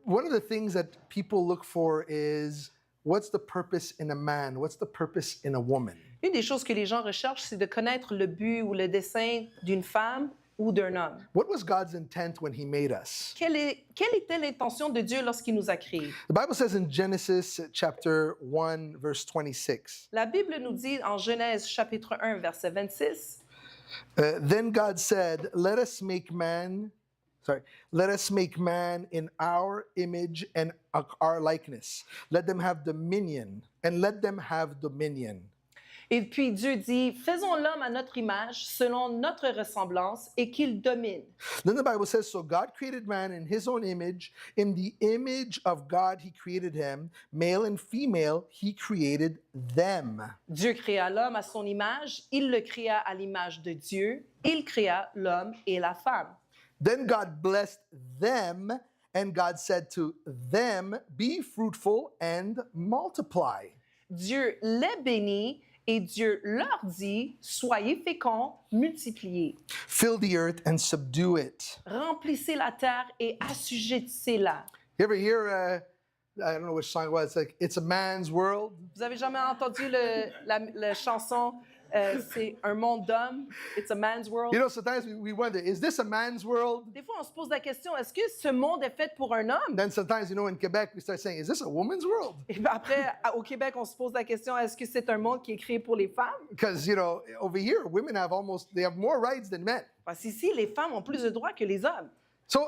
one of the things that people look for is what's the purpose in a man? What's the purpose in a woman? Une des choses que les gens recherchent, c'est de connaître le but ou le dessein d'une femme ou d'un homme. What was God's intent when he made us? Quelle était l'intention de Dieu lorsqu'il nous a créés? The Bible says in Genesis chapter 1, verse 26, La Bible nous dit en Genèse chapitre 1, verset 26, then God said, let us make man in our image and our likeness. Let them have dominion, and let them have dominion. et puis Dieu dit, faisons l'homme à notre image, selon notre ressemblance, et qu'il domine. Then the Bible says, so God created man in his own image. In the image of God, he created him. Male and female, he created them. Dieu créa l'homme à son image, il le créa à l'image de Dieu, il créa l'homme et la femme. Then God blessed them, and God said to them, be fruitful and multiply. Dieu les bénit et Dieu leur dit, soyez féconds, multipliez. Fill the earth and subdue it. Remplissez la terre et assujettissez-la. You ever hear, I don't know which song it was, like, it's a man's world? Vous avez jamais entendu la chanson c'est un monde d'hommes, it's a man's world? You know, sometimes we wonder, is this a man's world? Des fois, on se pose la question, est-ce que ce monde est fait pour un homme? Then sometimes, you know, in Quebec, we start saying, is this a woman's world? Et puis après, au Québec, on se pose la question, est-ce que c'est un monde qui est créé pour les femmes? Because, you know, over here, women they have more rights than men. Parce qu'ici, les femmes ont plus de droits que les hommes. So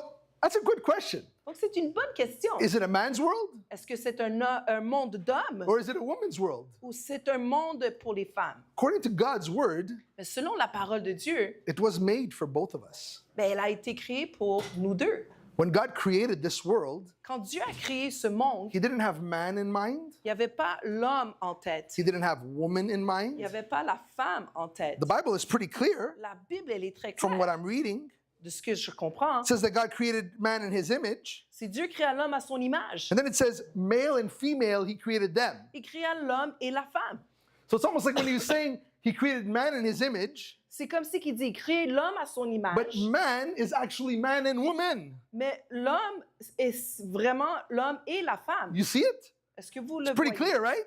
that's a good question. Donc, c'est une bonne question. Is it a man's world? Est-ce que c'est un monde d'hommes Or is it a woman's world? ou c'est un monde pour les femmes? According to God's word, Mais selon la parole de Dieu, it was made for both of us. ben, elle a été créée pour nous deux. When God created this world, Quand Dieu a créé ce monde, he didn't have man in mind. il n'y avait pas l'homme en tête. He didn't have woman in Il mind. n'y avait pas la femme en tête. The Bible is pretty clear La Bible, elle est très from what claire I'm reading. de ce que je comprends. It says that God created man in his image. C'est Dieu créa l'homme à son image. And then it says male and female, he created them. Il créa l'homme et la femme. So it's almost like when he was saying he created man in his image, C'est comme si il dit créer l'homme à son but image. man is actually man and woman. Mais l'homme est vraiment l'homme et la femme. You see it? Est-ce que vous le Pretty voyez? clear, right?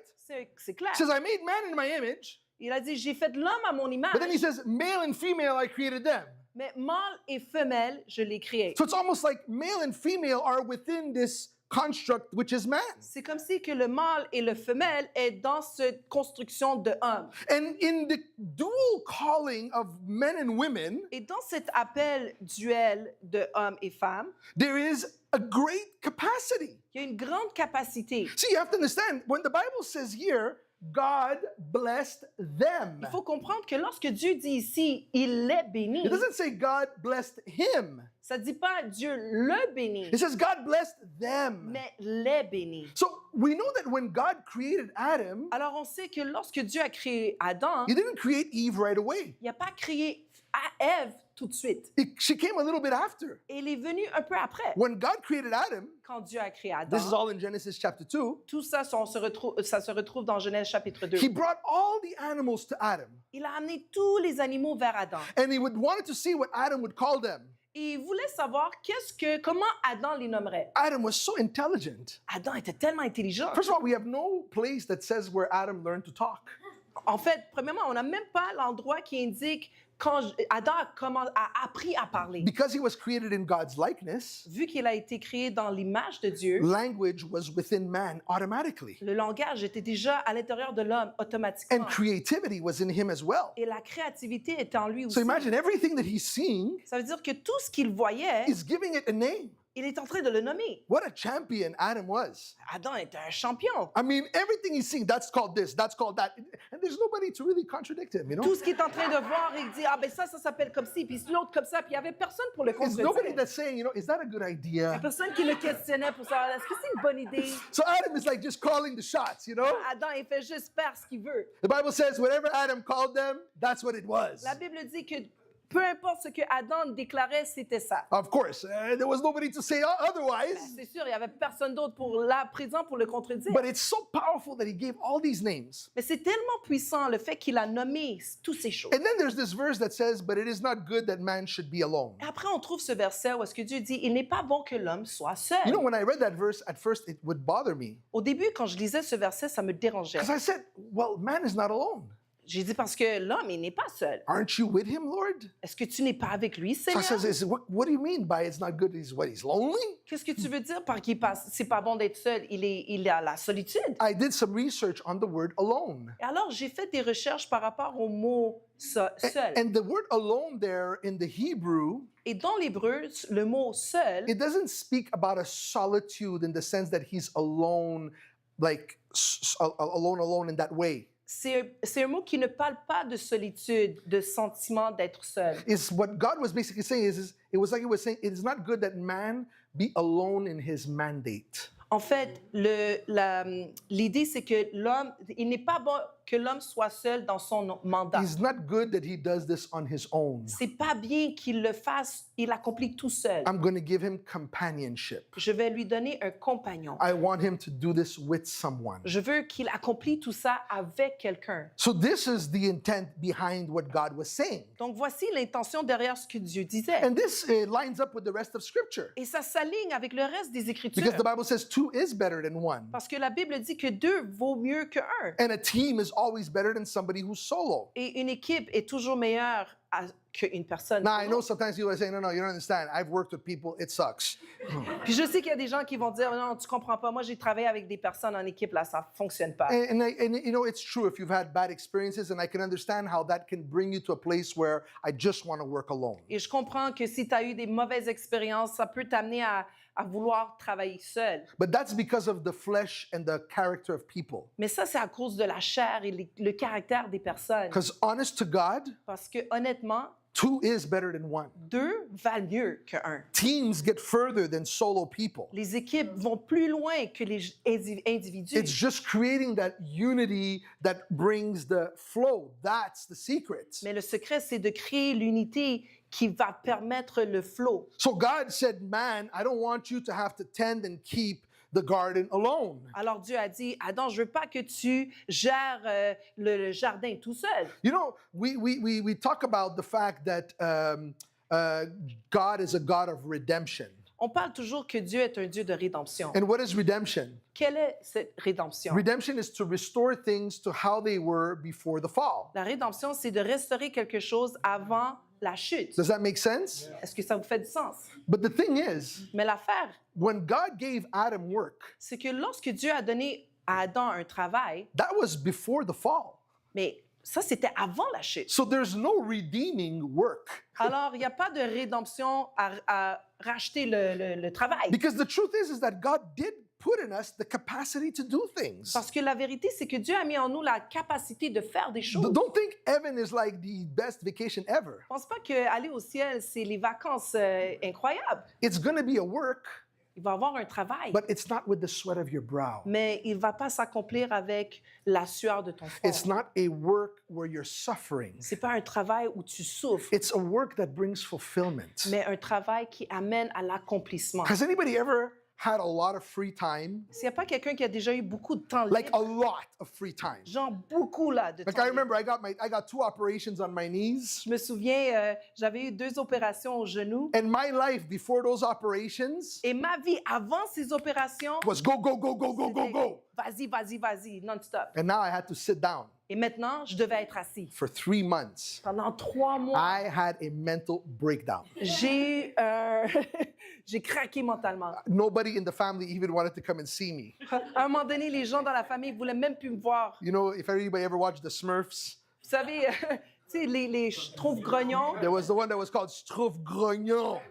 C'est clair. It says I made man in my image, Il a dit, j'ai fait l'homme à mon image, but then he says male and female, I created them. mais mâle et femelle, je l'ai créé. So it's almost like male and female are within this construct, which is man. C'est comme si que le mâle et le femelle est dans cette construction de homme. And in the dual calling of men and women, Et dans cet appel duel de hommes et femmes, there is a great capacity. il y a une grande capacité. See, you have to understand, when the Bible says here, God blessed them. Il faut comprendre que lorsque Dieu dit ici, il les bénit, It doesn't say God blessed him. ça ne dit pas Dieu le bénit, It says God blessed them. mais les bénit. So we know that when God created Adam, Alors on sait que lorsque Dieu a créé Adam, he didn't create Eve right away. il n'a pas créé Ève tout de suite. She came a little bit after. Et il est venu un peu après. When God created Adam, Quand Dieu a créé this is Adam, all in Genesis chapter 2, tout ça, ça se retrouve dans Genèse chapitre 2. he brought all the animals to Adam. Il a amené tous les animaux vers Adam. And he wanted to see what Adam would call them. Et il voulait savoir comment Adam les nommerait. Adam was so intelligent. Adam était tellement intelligent. First of all, we have no place that says where Adam learned to talk. En fait, premièrement, on n'a même pas l'endroit qui indique quand Adam a appris à parler. Because he was created in God's likeness, Vu qu'il a été créé dans l'image de Dieu, language was within man automatically. le langage était déjà à l'intérieur de l'homme automatiquement. And creativity was in him as well. Et la créativité était en lui aussi. So imagine everything that he's seeing Ça veut dire que tout ce qu'il voyait, is giving it a name. il est en train de le nommer. What a champion Adam was. Adam était un champion. I mean, everything he's seeing, that's called this, that's called that. And there's nobody to really contradict him, you know? Tout ce qu'il est en train de voir, il dit, ah ben ça s'appelle comme ci, puis l'autre comme ça, puis il n'y avait personne pour le There's nobody contredire. that's saying, you know, is that a good Il n'y a idea? personne qui le questionnait pour savoir, est-ce que c'est une bonne idée? So Adam is like just calling the shots, you know? Adam, il fait juste faire ce qu'il veut. The Bible says whatever Adam called them, that's what it was. La Bible dit que peu importe ce que Adam déclarait, c'était ça. Of course, there was nobody to say otherwise. C'est sûr, il n'y avait personne d'autre présent pour le contredire. But it's so powerful that he gave all these names. Mais c'est tellement puissant le fait qu'il a nommé toutes ces choses. And then there's this verse that says, but it is not good that man should be alone. Et après, on trouve ce verset où est-ce que Dieu dit, il n'est pas bon que l'homme soit seul. You know, when I read that verse, at first it would bother me. Au début, quand je lisais ce verset, ça me dérangeait. Because I said, well, man is not alone. J'ai dit parce que l'homme, il n'est pas seul. Aren't you with him, Lord? Est-ce que tu n'es pas avec lui, So I Seigneur? says, what do you mean by it's not good? He's lonely? Qu'est-ce que tu veux dire par qu'il passe? C'est pas bon d'être seul, il est à la solitude. I did some research on the word alone. Et alors, j'ai fait des recherches par rapport au mot seul. And the word alone there in the Hebrew, Et dans l'hébreu, le mot seul, it doesn't speak about a solitude in the sense that he's alone, like alone in that way. c'est un mot qui ne parle pas de solitude, de sentiment d'être seul. Is what God was basically saying is it was like he was saying, it is not good that man be alone in his mandate. En fait, l'idée, c'est que l'homme, il n'est pas bon que l'homme soit seul dans son mandat. It's not good that he does this on his own. C'est pas bien qu'il le fasse, il accomplit tout seul. I'm going to give him companionship. Je vais lui donner un compagnon. I want him to do this with someone. Je veux qu'il accomplit tout ça avec quelqu'un. So this is the intent behind what God was saying. Donc voici l'intention derrière ce que Dieu disait. And this lines up with the rest of Scripture. Et ça s'aligne avec le reste des Écritures. Because the Bible says two is better than one. Parce que la Bible dit que deux vaut mieux que un. And a team is always better than somebody who's solo. Et une équipe est toujours meilleure qu'une personne. Now, I know sometimes people are saying, no, you don't understand. I've worked with people, it sucks. Puis je sais qu'il y a des gens qui vont dire, non, tu comprends pas. Moi, j'ai travaillé avec des personnes en équipe, là, ça fonctionne pas. And you know, it's true if you've had bad experiences, and I can understand how that can bring you to a place where I just want to work alone. Et je comprends que si tu as eu des mauvaises expériences, ça peut t'amener à vouloir travailler seul. But that's because of the flesh and the character of people. Mais ça, c'est à cause de la chair et le caractère des personnes. Because honest to God, Parce que honnêtement, two is better than one. deux valent mieux qu'un. Teams get further than solo people. Les équipes vont plus loin que les individus. It's just creating that unity that brings the flow. That's the secret. Mais le secret, c'est de créer l'unité qui va permettre le flot. So God said, man, I don't want you to have to tend and keep the garden alone. Alors Dieu a dit, Adam, je veux pas que tu gères le jardin tout seul. You know, we talk about the fact that God is a God of redemption. On parle toujours que Dieu est un Dieu de rédemption. And what is redemption? Quelle est cette rédemption? Redemption is to restore things to how they were before the fall. La rédemption, c'est de restaurer quelque chose avant la chute. Does that make sense? Est-ce que ça vous fait du sens? But the thing is, Mais l'affaire, when God gave Adam work, c'est que lorsque Dieu a donné à Adam un travail, that was before the fall. mais ça, c'était avant la chute. So there's no redeeming work. Alors, il n'y a pas de rédemption à racheter le travail. Because the truth is that God did put in us the capacity to do things. Parce que la vérité, c'est que Dieu a mis en nous la capacité de faire des choses. Don't think heaven is like the best vacation ever. Je ne pense pas qu'aller au ciel, c'est les vacances incroyables. It's going to be a work, Il va avoir un travail, but it's not with the sweat of your brow. mais il ne va pas s'accomplir avec la sueur de ton It's front. not a work where you're suffering. Ce n'est pas un travail où tu souffres, It's a work that brings fulfillment. mais un travail qui amène à l'accomplissement. Has anybody ever had a lot of free time? S'il n'y a pas quelqu'un qui a déjà eu beaucoup de temps Like libre, a lot of free time. genre beaucoup là, de Like temps I libre. remember I got 2 operations on my knees. Je me souviens, j'avais eu 2 opérations au genou. And my life before those operations Et ma vie avant ces opérations, was go, go, go, go, go, go, c'était go. vas-y, vas-y, vas-y, non-stop. And now I had to sit down Et maintenant, je devais être assis. for 3 months. Pendant 3 mois, I had a mental breakdown. j'ai eu j'ai craqué mentalement. Nobody in the family even wanted to come and see me. À un moment donné, les gens dans la famille ne voulaient même plus me voir. You know, if anybody ever watched the Smurfs, Vous savez, tu sais, les Schtroumpfs grognons, there was the one that was called Schtroumpf Grognon.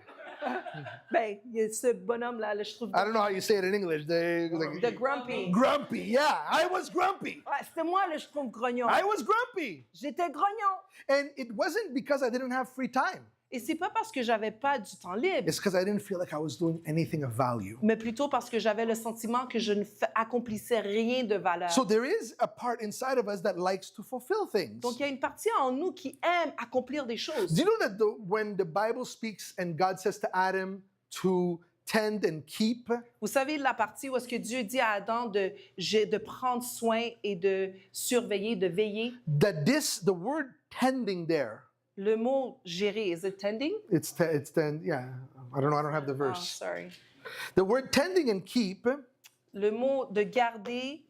ben, il y a ce bonhomme-là, le Schtroumpf I don't know how you say it in English. de Grumpy. Grumpy, yeah, I was grumpy. Ouais, c'était moi le Schtroumpf grognon. I was grumpy. J'étais grognon. And it wasn't because I didn't have free time. Et c'est pas parce que j'avais pas du temps libre, It's because I didn't feel like I was doing anything of value. mais plutôt parce que j'avais le sentiment que je ne accomplissais rien de valeur. So there is a part inside of us that likes to fulfill things. Donc, il y a une partie en nous qui aime accomplir des choses. Do you know that when the Bible speaks and God says to Adam to tend and keep, Vous savez la partie où est-ce que Dieu dit à Adam de prendre soin et de surveiller, de veiller? that the word tending there, Le mot gérer, is it tending? it's yeah, I don't know, I don't have the Oh, verse. sorry. The word tending and keep, Le mot de garder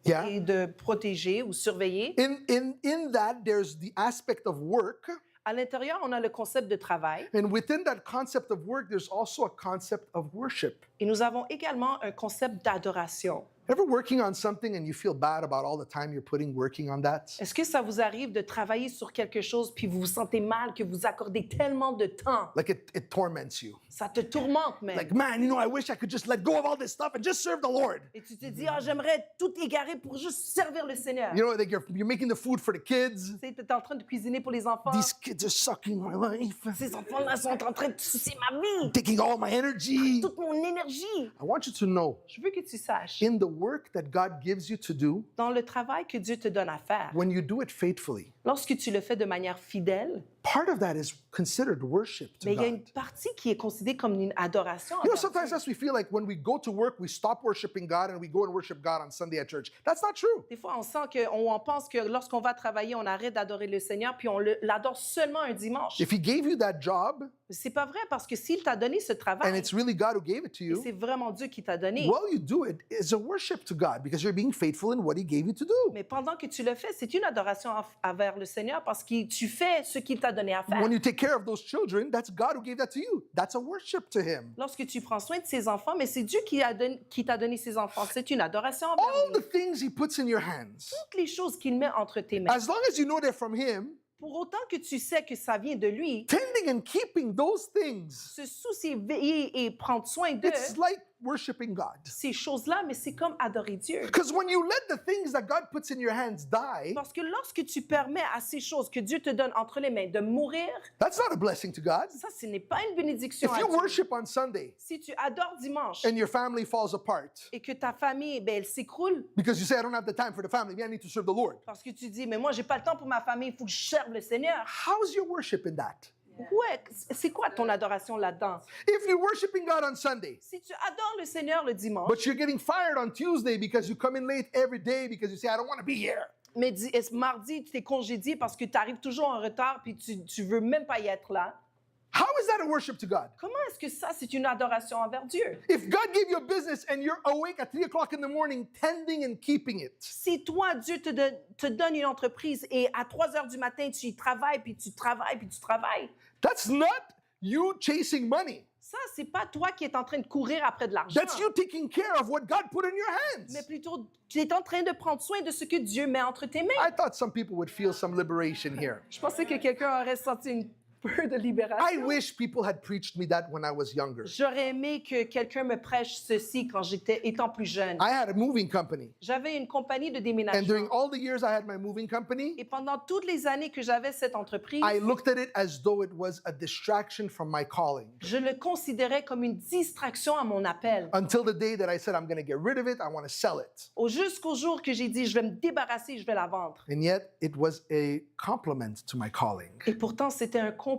yeah, et de protéger ou surveiller. in that there's the aspect of work, À l'intérieur, on a le concept de travail and within that concept of work, there's also a concept of worship. et nous avons également un concept d'adoration. Ever working on something and you feel bad about all the time you're putting working on that? Est-ce que ça vous arrive de travailler sur quelque chose puis vous vous sentez mal que vous accordez tellement de temps? Like it torments you. Ça te tourmente même. Like, man, I wish I could just let go of all this stuff and just serve the Lord. Et tu te dis, ah, j'aimerais tout égarer pour juste servir le Seigneur. Like you're making the food for the kids. Tu es en train de cuisiner pour les enfants. These kids are sucking my life, Ces enfants-là sont en train de sucer ma vie, taking all my energy. toute mon énergie. I want you to know, Je veux que tu saches, in the work that God gives you to do, dans le travail que Dieu te donne à faire, when you do it faithfully, lorsque tu le fais de manière fidèle, part of that is considered worship to mais il y a une God. partie qui est considérée comme une adoration. You know, envers sometimes Dieu. us we feel like when we go to work, we stop worshiping God and we go and worship God on Sunday at church. That's not true. Des fois, on sent on pense que lorsqu'on va travailler, on arrête d'adorer le Seigneur, puis on l'adore seulement un dimanche. If He gave you that job C'est pas vrai, parce que s'il t'a donné ce and travail, it's really God who gave it to et you, c'est vraiment Dieu qui t'a donné, while you do it, is a worship to God because you're being faithful in what He gave you to do. mais pendant que tu le fais, c'est une adoration envers le Seigneur parce que tu fais ce qu'il t'a donné à faire. When you take care of those children, that's God who gave that to you. That's a worship to Him. Lorsque tu prends soin de ses enfants, mais c'est Dieu qui t'a donné ses enfants. C'est une adoration envers All lui. the things He puts in your hands, Toutes les choses qu'il met entre tes mains. as long as you know they're from Him, Pour autant que tu sais que ça vient de lui, tending and keeping those things, se soucier, veiller et prendre soin d'eux, it's like worshiping God. ces choses-là, mais c'est comme adorer Dieu. Because when you let the things that God puts in your hands die, Parce que lorsque tu permets à ces choses que Dieu te donne entre les mains de mourir, that's not a blessing to God. ça, ce n'est pas une bénédiction If à you Dieu. worship on Sunday Si tu adores dimanche and your family falls apart et que ta famille, ben, elle s'écroule because you say, I don't have the time for the family, I need to serve the Lord. parce que tu dis, mais moi, j'ai pas le temps pour ma famille, il faut que je serve le Seigneur. How's your worship in that? Ouais, c'est quoi ton adoration là-dedans? If you're worshiping God on Sunday, Si tu adores le Seigneur le dimanche, but you're getting fired on Tuesday because you come in late every day because you say, I don't want to be here. mais mardi, tu t'es congédié parce que tu arrives toujours en retard puis tu veux même pas y être là. How is that a worship to God? Comment est-ce que ça, c'est une adoration envers Dieu? If God gave you a business and you're awake at 3 o'clock in the morning, tending and keeping it, Si toi, Dieu te donne une entreprise et à 3 heures du matin, tu y travailles, puis tu travailles, puis tu travailles, that's not you chasing money. ça, c'est pas toi qui es en train de courir après de l'argent, That's you taking care of what God put in your hands. mais plutôt tu es en train de prendre soin de ce que Dieu met entre tes mains. I thought some people would feel some liberation here. Je pensais que quelqu'un aurait senti un peu de I libération. wish people had preached me that when I was younger. J'aurais aimé que quelqu'un me prêche ceci quand étant plus jeune. I had a moving company. J'avais une compagnie de And déménagement. during all the years I had my moving company, Et pendant toutes les années que j'avais cette entreprise, I looked at it as though it was a distraction from my calling. je le considérais comme une distraction à mon appel. Until the day that I said, I'm going to get rid of it, I want to sell it. Jusqu'au jour que j'ai dit, je vais me débarrasser, je vais la vendre. And yet it was a compliment to my calling. Et pourtant, c'était un compliment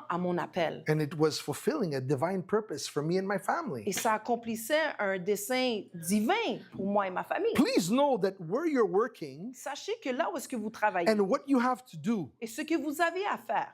à mon appel. And it was fulfilling a divine purpose for me and my Et family. ça accomplissait un dessein divin pour moi et ma famille. Please know that where you're working Sachez que là où est-ce que vous travaillez and what you have to do, et ce que vous avez à faire,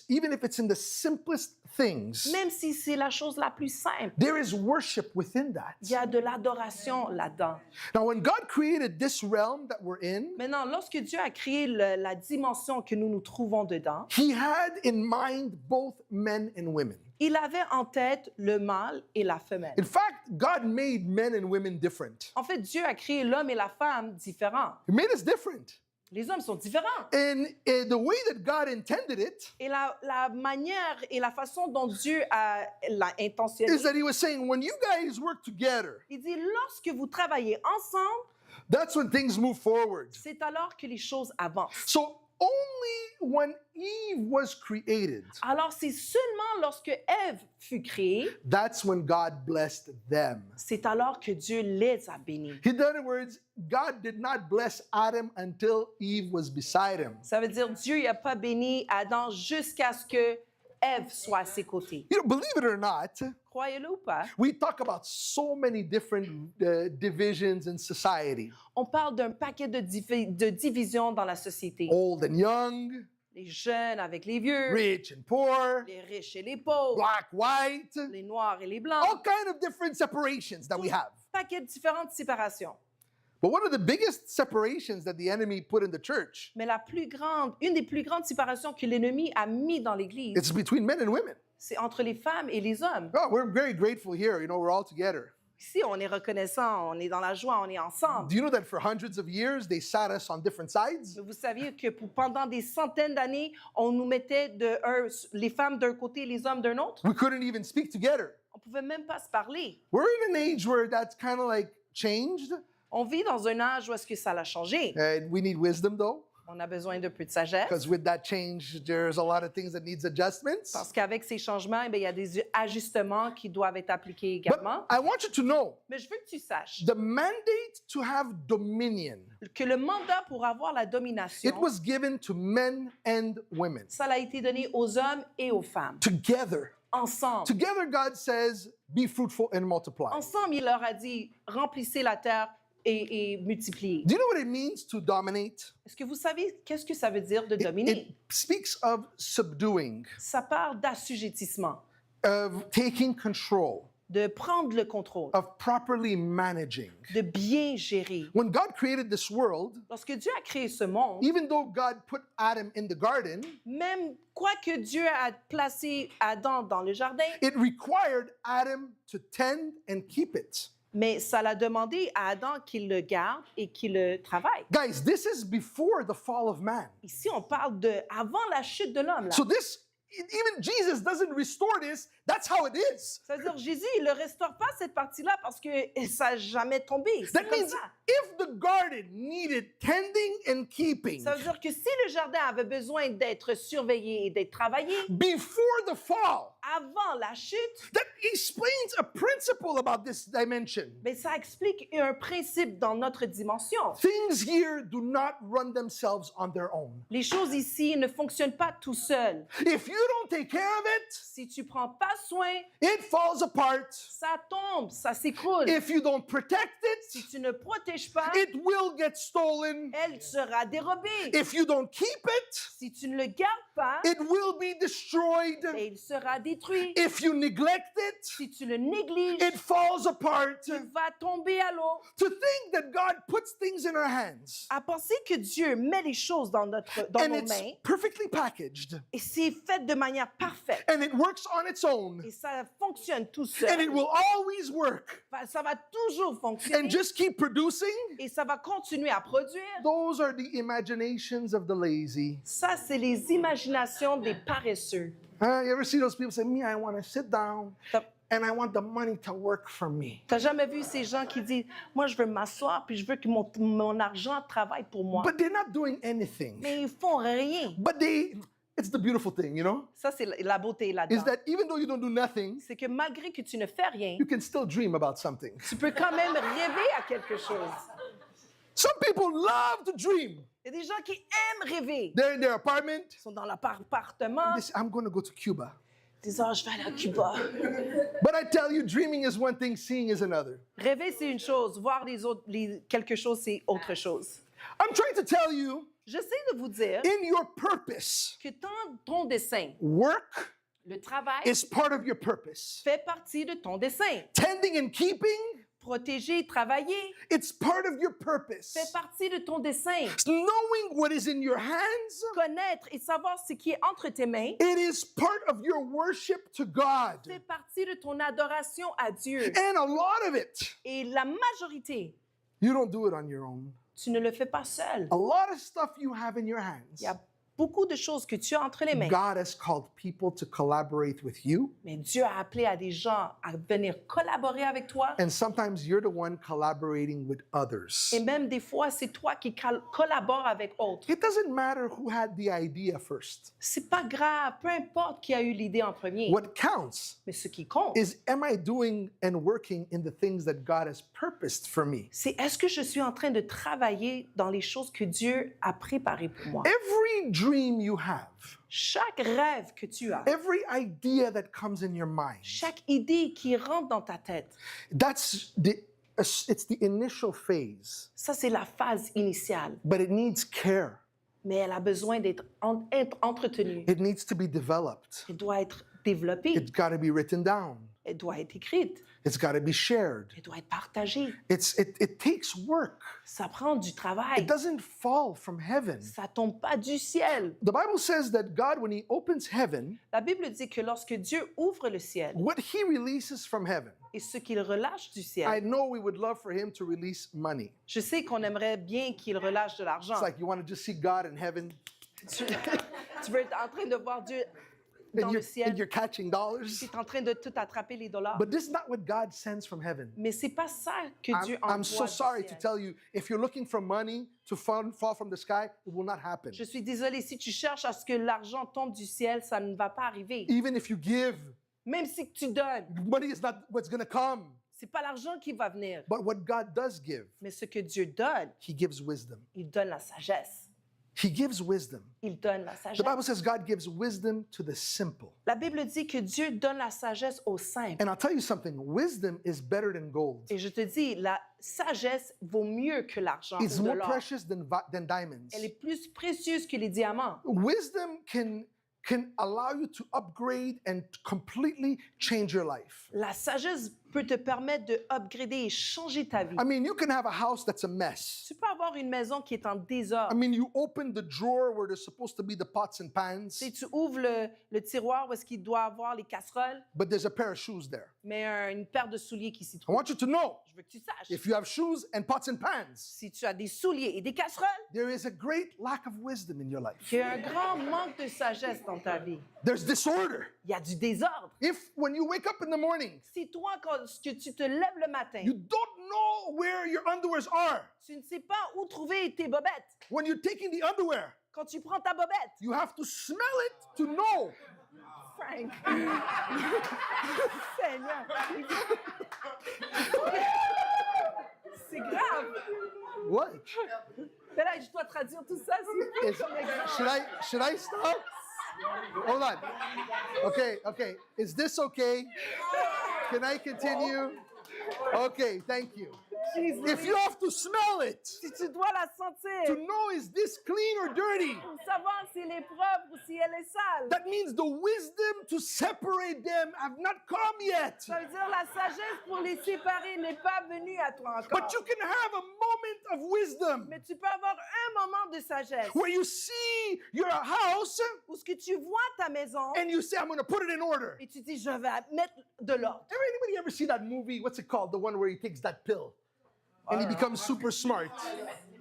even if it's in the simplest things, même si c'est la chose la plus simple, there is worship within that. il y a de l'adoration là-dedans. Now, when God created this realm that we're in, Maintenant, lorsque Dieu a créé la dimension que nous nous trouvons dedans, He had in mind both men and women. il avait en tête le mâle et la femelle. In fact, God made men and women different. En fait, Dieu a créé l'homme et la femme différents. He made us different. Les hommes sont différents. And the way that God intended it Et la manière et la façon dont Dieu l'a intentionné, is that He was saying, when you guys work together, il dit, lorsque vous travaillez ensemble, that's when things move forward. c'est alors que les choses avancent. So only when Eve was created, Alors c'est seulement lorsque Ève fut créée, that's when God blessed them. c'est alors que Dieu les a bénis. In other words, God did not bless Adam until Eve was beside him. Ça veut dire Dieu n'a pas béni Adam jusqu'à ce que Ève soit à ses côtés. You know, believe it or not, Croyez-le ou pas, we talk about so many different divisions in society. on parle d'un paquet de divisions dans la société. Old and young, Les jeunes avec les vieux, rich and poor, les riches et les pauvres, black, white, les noirs et les blancs. all kind of different separations that we have. Paquet de différentes séparations. But one of the biggest separations that the enemy put in the church, Mais une des plus grandes séparations que l'ennemi a mis dans l'Église, it's between men and women. c'est entre les femmes et les hommes. Oh, we're very grateful here. You know, we're all together. Ici, on est reconnaissant, on est dans la joie, on est ensemble. Do you know that for hundreds of years they sat us on different sides? Mais vous saviez que pendant des centaines d'années, on nous mettait les femmes d'un côté et les hommes d'un autre? We couldn't even speak together. On pouvait même pas se parler. We're in an age where that's kind of like changed. On vit dans un âge où est-ce que ça l'a changé. We need wisdom though, On a besoin de peu de sagesse. because with that change, there's a lot of things that needs adjustments. Parce qu'avec ces changements, eh bien, il y a des ajustements qui doivent être appliqués But également. I want you to know Mais je veux que tu saches the mandate to have dominion, que le mandat pour avoir la domination, it was given to men and women ça a été donné aux hommes et aux femmes, together. ensemble. Together, God says, be fruitful and multiply. Ensemble, il leur a dit, remplissez la terre et multipliez. Do you know what it means to dominate? Est-ce que vous savez qu'est-ce que ça veut dire de It dominer? speaks of subduing, Ça parle d'assujettissement, of taking control, de prendre le contrôle, of properly managing. de bien gérer. When God created this world, Lorsque Dieu a créé ce monde, even though God put Adam in the garden, même quoi que Dieu a placé Adam dans le jardin, it required Adam to tend and keep it. mais ça l'a demandé à Adam qu'il le garde et qu'il le travaille. Guys, this is before the fall of man. Ici, on parle de avant la chute de l'homme. là. So even Jesus doesn't restore this. That's how it is. Ça veut dire Jésus, il ne restaure pas cette partie-là parce que ça n'a jamais tombé. C'est That comme means ça. if the garden needed tending and keeping Ça veut dire que si le jardin avait besoin d'être surveillé et d'être travaillé, before the fall, avant la chute, that explains a principle about this dimension. ben ça explique un principe dans notre dimension. Things here do not run themselves on their own. Les choses ici ne fonctionnent pas tout seules. If you don't take care of it, Si tu prends pas soin, it falls apart. ça tombe, ça s'écroule. If you don't protect Si it, tu ne protèges pas, it will get stolen. elle sera dérobée. If you don't keep it, Si tu ne le gardes pas, it will be destroyed. ben, il sera détruit. If you neglect it, Si tu le négliges, it falls apart. il va tomber à l'eau. To think that God puts things in our hands À penser que Dieu met les choses dans and nos it's mains perfectly packaged et c'est fait de manière parfaite and it works on its own et ça fonctionne tout and it seul, will always work ça va toujours and fonctionner just keep producing, et ça va continuer à produire. those are the imaginations of the lazy. Ça, c'est les imaginations des paresseux. You ever see those people say, me, I want to sit down T'as and I want the money to work for me. t'as jamais vu ces gens qui disent, moi, je veux m'asseoir puis je veux que mon argent travaille pour moi. But they're not doing anything. Mais ils font rien. But it's the beautiful thing, you know, Ça, c'est la beauté is là-dedans. that even though you don't do nothing, C'est que malgré que tu ne fais rien, you can still dream about something. tu peux quand même rêver à quelque chose. Some people love to dream. Il y a des gens qui aiment rêver. They're in their apartment. Ils sont dans leur appartement. They say, I'm going to go to Cuba. Ils disent, oh, je vais aller à Cuba. But I tell you, dreaming is one thing, seeing is another. Rêver, c'est une chose. Voir quelque chose, c'est autre chose. I'm trying to tell you, J'essaie de vous dire in your purpose, que ton dessein, work le travail, is part of your purpose. fait partie de ton dessein. Tending and keeping, Protéger, travailler, it's part of your purpose. fait partie de ton dessein. Knowing what is in your hands, Connaître et savoir ce qui est entre tes mains, it is part of your worship to God. fait partie de ton adoration à Dieu. And a lot of it, Et la majorité, you don't do it on your own. tu ne le fais pas seul. A lot of stuff you have in your Il y hands, a beaucoup de choses que tu as entre les mains. God has called people to collaborate with you. Mais Dieu a appelé à des gens à venir collaborer avec toi. And sometimes you're the one collaborating with others. Et même des fois, c'est toi qui collabores avec autres. It doesn't matter who had the idea first. C'est pas grave, peu importe qui a eu l'idée en premier. What counts Mais ce qui compte, is, am I doing and working in the things that God has purposed for me? c'est est-ce que je suis en train de travailler dans les choses que Dieu a préparées pour moi. Every dream you have, Chaque rêve que tu as, every idea that comes in your mind, chaque idée qui rentre dans ta tête, it's the initial phase, ça c'est la phase initiale. but it needs care. Mais elle a besoin d'être être entretenue. It needs to be developed. Elle doit être développée. It's got to be written down. Elle doit être écrite. It's got to be shared. Elle doit être partagée. It takes work. Ça prend du travail. It doesn't fall from heaven. Ça tombe pas du ciel. The Bible says that God, when He opens heaven, La Bible dit que lorsque Dieu ouvre le ciel what He releases from heaven, et ce qu'il relâche du I ciel, know we would love for Him to release money. je sais qu'on aimerait bien qu'il relâche de l'argent. It's like you want to just see God in heaven Tu, tu veux être en train de voir Dieu dans and le and ciel. you're catching Tu dollars. es en train de tout attraper les dollars. But this is not what God sends from heaven. Mais c'est pas ça que Dieu envoie I'm so du sorry to ciel. tell you, if you're looking for money to fall from the sky, it will not happen. Je suis désolée, si tu cherches à ce que l'argent tombe du ciel, ça ne va pas arriver. Even if you give, Même si tu donnes, money is not what's going to come. c'est pas l'argent qui va venir. But what God does give, Mais ce que Dieu donne, He gives wisdom. il donne la sagesse. He gives wisdom. Il donne la The sagesse. Bible says God gives wisdom to the simple. La Bible dit que Dieu donne la sagesse aux simples. And I'll tell you something, wisdom is better than gold. Et je te dis, la sagesse vaut mieux que l'argent It's ou de more l'or. precious than diamonds. Elle est plus précieuse que les diamants. Wisdom can allow you to upgrade and completely change your life. La sagesse peut te permettre de upgrader et changer ta vie. I mean, you can have a house that's a mess. Tu peux avoir une maison qui est en désordre. I mean, you open the drawer where there's supposed to be the pots and pans, Si tu ouvres le tiroir où est-ce qu'il doit avoir les casseroles, but there's a pair of shoes there. mais une paire de souliers qui s'y I trouve. want you to know, Je veux que tu saches. if you have shoes and pots and pans, Si tu as des souliers et des casseroles, there is a great lack of wisdom in your life. il y a un grand manque de sagesse dans ta vie. There's disorder. Il y a du désordre. If when you wake up in the morning, Si toi, quand tu te lèves le matin, you don't know where your underwears are, tu ne sais pas où trouver tes bobettes, when you're taking the underwear, quand tu prends ta bobette, you have to smell it to know. Frank, Seigneur, c'est grave. What? Mais là, je dois traduire tout ça. C'est Is- comme exemple. should I stop? Hold on. Okay. Is this okay? Can I continue? Okay, thank you. Jesus. If you have to smell it Si tu dois la to sentir know is this clean or dirty, pour savoir si elle est propre ou si elle est sale, that means the wisdom to separate them have not come yet. ça veut dire la sagesse pour les séparer n'est pas venue à toi encore. But you can have a moment of wisdom Mais tu peux avoir un moment de sagesse where you see your house où ce que tu vois ta maison and you say, I'm going to put it in order. et tu dis je vais mettre de l'ordre. Anybody ever see that movie? What's it called? The one where he takes that pill and he becomes super smart.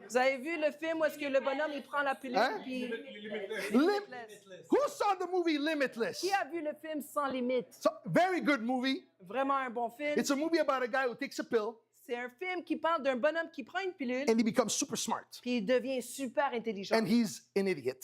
Vous avez vu le film où est-ce que le bonhomme il prend la pilule Hein? puis Who saw the movie Limitless? qui a vu le film Sans limite? So, very good movie. Vraiment un bon film. It's a movie about a guy who takes a pill C'est un film qui parle d'un bonhomme qui prend une pilule and he becomes super smart. puis il devient super intelligent. And he's an idiot.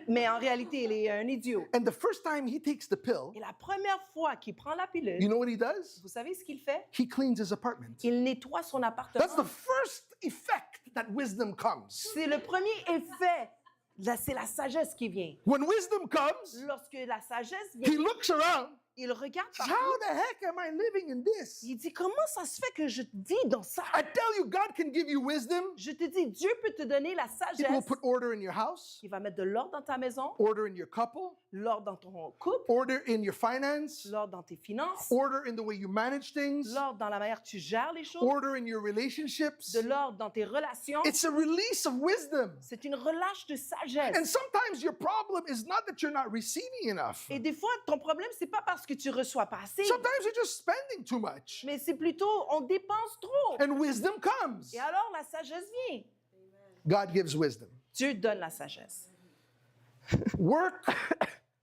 Mais en réalité, il est un idiot. And the first time he takes the pill, Et la première fois qu'il prend la pilule, you know what he does? vous savez ce qu'il fait? He cleans his apartment. Il nettoie son That's appartement. the first effect that wisdom comes. C'est le premier effet. Là, c'est la sagesse qui vient. When wisdom comes, Lorsque la sagesse he vient, looks around. il regarde partout. How the heck am I living in this? Il dit, comment ça se fait que je vis dans ça? I tell you, God can give you wisdom. Je te dis, Dieu peut te donner la It will sagesse. put order in your house, Il va mettre de l'ordre dans ta maison, order in your couple, l'ordre dans ton couple, order in your finance, l'ordre dans tes finances, order in the way you manage things, l'ordre dans la manière que tu gères les choses, order in your relationships. de l'ordre dans tes relations. It's a release of wisdom. C'est une relâche de sagesse. And sometimes your problem is not that you're not receiving enough. Et des fois, ton problème, c'est pas parce que tu reçois pas assez, Sometimes you're just spending too much. mais c'est plutôt on dépense trop. And wisdom comes. Et alors, la sagesse vient. God gives wisdom. Dieu donne la sagesse. Work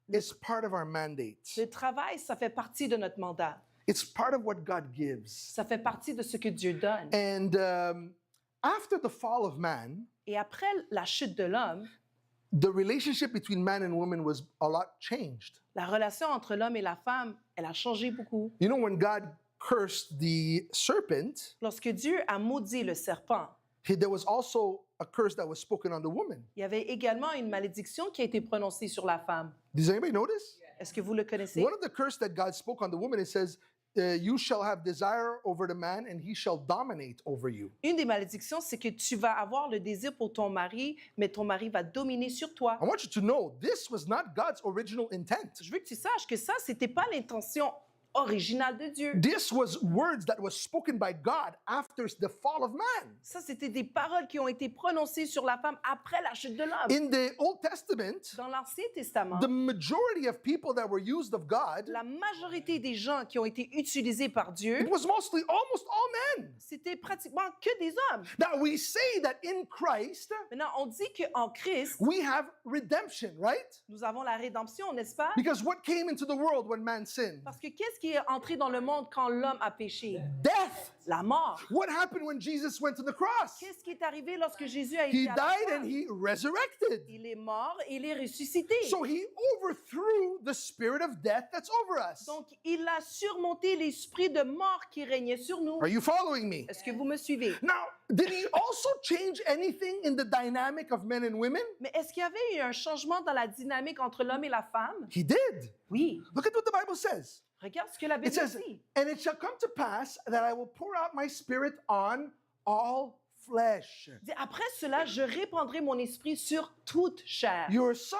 is part of our mandate. Le travail, ça fait partie de notre mandat. It's part of what God gives. Ça fait partie de ce que Dieu donne. And after the fall of man, Et après la chute de l'homme, the relationship between man and woman was a lot changed. la relation entre l'homme et la femme, elle a changé beaucoup. You know, when God cursed the serpent, Lorsque Dieu a maudit le serpent, there was also a curse that was spoken on the woman. il y avait également une malédiction qui a été prononcée sur la femme. Does anybody notice? Est-ce que vous le connaissez? One of the curse that God spoke on the woman, it says, you shall have desire over the man and he shall dominate over you. Une des malédictions, c'est que tu vas avoir le désir pour ton mari, mais ton mari va dominer sur toi. I want you to know this was not God's original intent. Je veux que tu saches que ça, c'était pas l'intention originale de Dieu. This was words that was spoken by God after the fall of man. Ça, c'était des paroles qui ont été prononcées sur la femme après la chute de l'homme. In the Old Testament, Dans l'Ancien Testament, the majority of people that were used of God, la majorité des gens qui ont été utilisés par Dieu, it was mostly almost all men. c'était pratiquement que des hommes. Now we say that in Christ Maintenant, on dit qu'en Christ, we have redemption, right? nous avons la rédemption, n'est-ce pas? Because what came into the world when man sinned? Parce que qu'est-ce qui est entré dans le monde quand l'homme a péché? Death. La mort. What happened when Jesus went to the cross? Qu'est-ce qui est arrivé lorsque Jésus a été He à la died croix? and he resurrected. Il est mort et il est ressuscité. So he overthrew the spirit of death that's over us. Donc, il a surmonté l'esprit de mort qui régnait sur nous. Are you following me? Est-ce que vous me suivez? Now, did he also change anything in the dynamic of men and women? Mais est-ce qu'il y avait eu un changement dans la dynamique entre l'homme et la femme? He did. Oui. Look at what the Bible says. Regarde ce que la It Bible says, dit. and it shall come to pass that I will pour out my spirit on all flesh. Il dit, après cela, je répandrai mon esprit sur toute chair. Your sons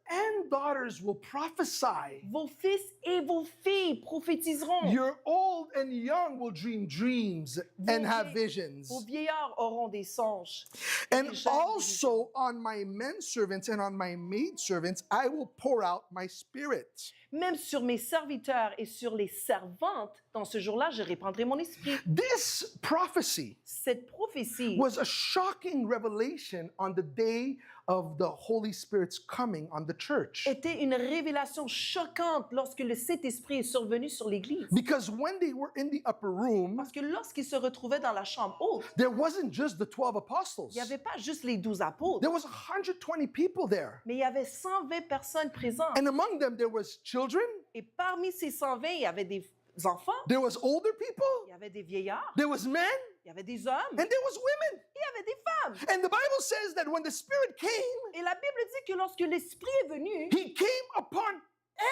and daughters will prophesy. Vos fils et vos filles prophétiseront. Your old and young will dream dreams and have visions. Vos vieillards auront des songes. And les jeunes also on my men servants and on my maid servants I will pour out my spirit. Même sur mes serviteurs et sur les servantes, dans ce jour-là, je répandrai mon esprit. This prophecy Cette prophétie was a shocking revelation on the day of the Holy Spirit's coming on the church. était une révélation choquante lorsque le Saint-Esprit est survenu sur l'Église. Because when they were in the upper room, Parce que lorsqu'ils se retrouvaient dans la chambre haute, there wasn't just the 12 apostles. il n'y avait pas juste les 12 apôtres, There was 120 people there. mais il y avait 120 personnes présentes. And among them there was children, Et parmi ces 120, il y avait des enfants, there was older people, il y avait des vieillards, there was men, il y avait des hommes, and there was women. il y avait des femmes. And the Bible says that when the Spirit came, Et la Bible dit que lorsque l'Esprit est venu, He came upon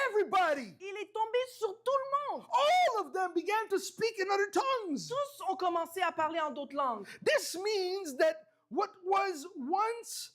everybody. il est tombé sur tout le monde. All of them began to speak in other tongues. Tous ont commencé à parler en d'autres langues. This means that what was once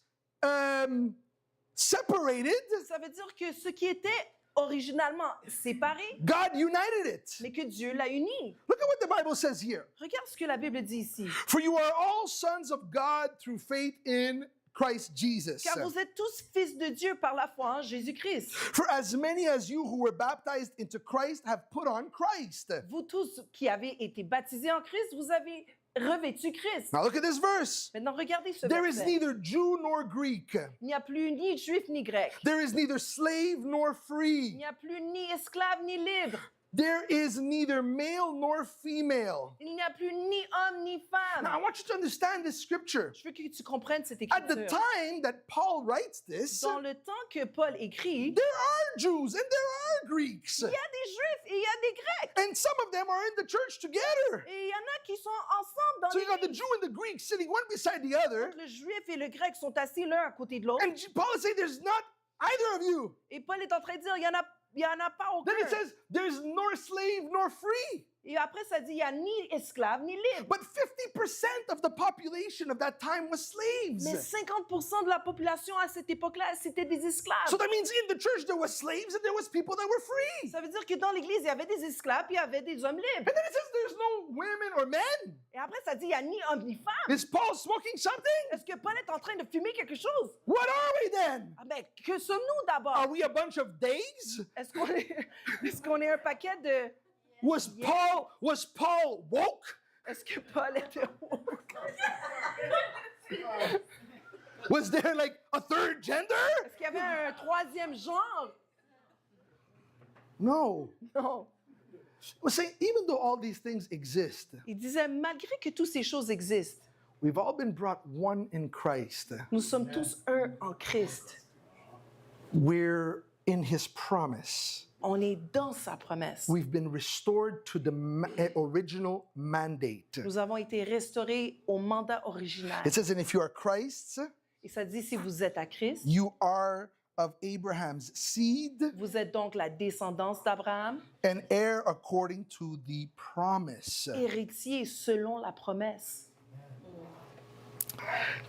separated, Ça veut dire que ce qui était originalement séparé, God united it. mais que Dieu l'a uni. Look at what the Bible says here. Regarde ce que la Bible dit ici. For you are all sons of God through faith in Christ Jesus. Car vous êtes tous fils de Dieu par la foi en Jésus-Christ. For as many as you who were baptized into Christ have put on Christ. Vous tous qui avez été baptisés en Christ, vous avez revêtu Christ. Now look at this verse. Maintenant, regardez ce There is verset. neither Jew nor Greek. Il n'y a plus ni juif ni grec. There is neither slave nor Il free. n'y a plus ni esclave ni libre. There is neither male nor female. Il n'y a plus ni homme ni femme. Now I want you to understand this scripture. Je veux que tu comprennes cette At the écriture. time that Paul writes this, Dans le temps que Paul écrit, there are Jews and there are Greeks. il y a des juifs et il y a des grecs. And some of them are in the church together. Et il y en a qui sont ensemble dans So you got the l'église. Jew and the Greek sitting one beside the other. Le juif et le grec sont assis l'un à côté de l'autre. And Paul is saying there's not either of you. Et Paul est en train de dire, il y en a pas aucun. Then it says there's nor slave nor free. Et après, ça dit, il n'y a ni esclave ni libre. But 50% of the population of that time was slaves. Mais 50% de la population à cette époque-là, c'était des esclaves. So that means in the church there was slaves and there was people that were free. Ça veut dire que dans l'église, il y avait des esclaves et il y avait des hommes libres. And then it says there's no women or men. Et après, ça dit, il n'y a ni homme ni femme. Is Paul smoking something? Est-ce que Paul est en train de fumer quelque chose? What are we then? Ah ben, que sommes-nous d'abord? Are we a bunch of days? Est-ce qu'on est un paquet de... Was Paul woke? Est-ce que Paul était woke? Was there like a third gender? Est-ce qu'il y avait un troisième genre? No. Non. We're saying even though all these things exist, Il disait, malgré que toutes ces choses existent, we've all been brought one in Christ. nous sommes tous un en Christ. We're in his promise. On est dans sa promesse. We've been restored to the original mandate. Nous avons été restaurés au mandat original. It says, and if you are Christ's, Et ça dit, si vous êtes à Christ, you are of Abraham's seed vous êtes donc la descendance d'Abraham, and heir according to the promise. héritier selon la promesse.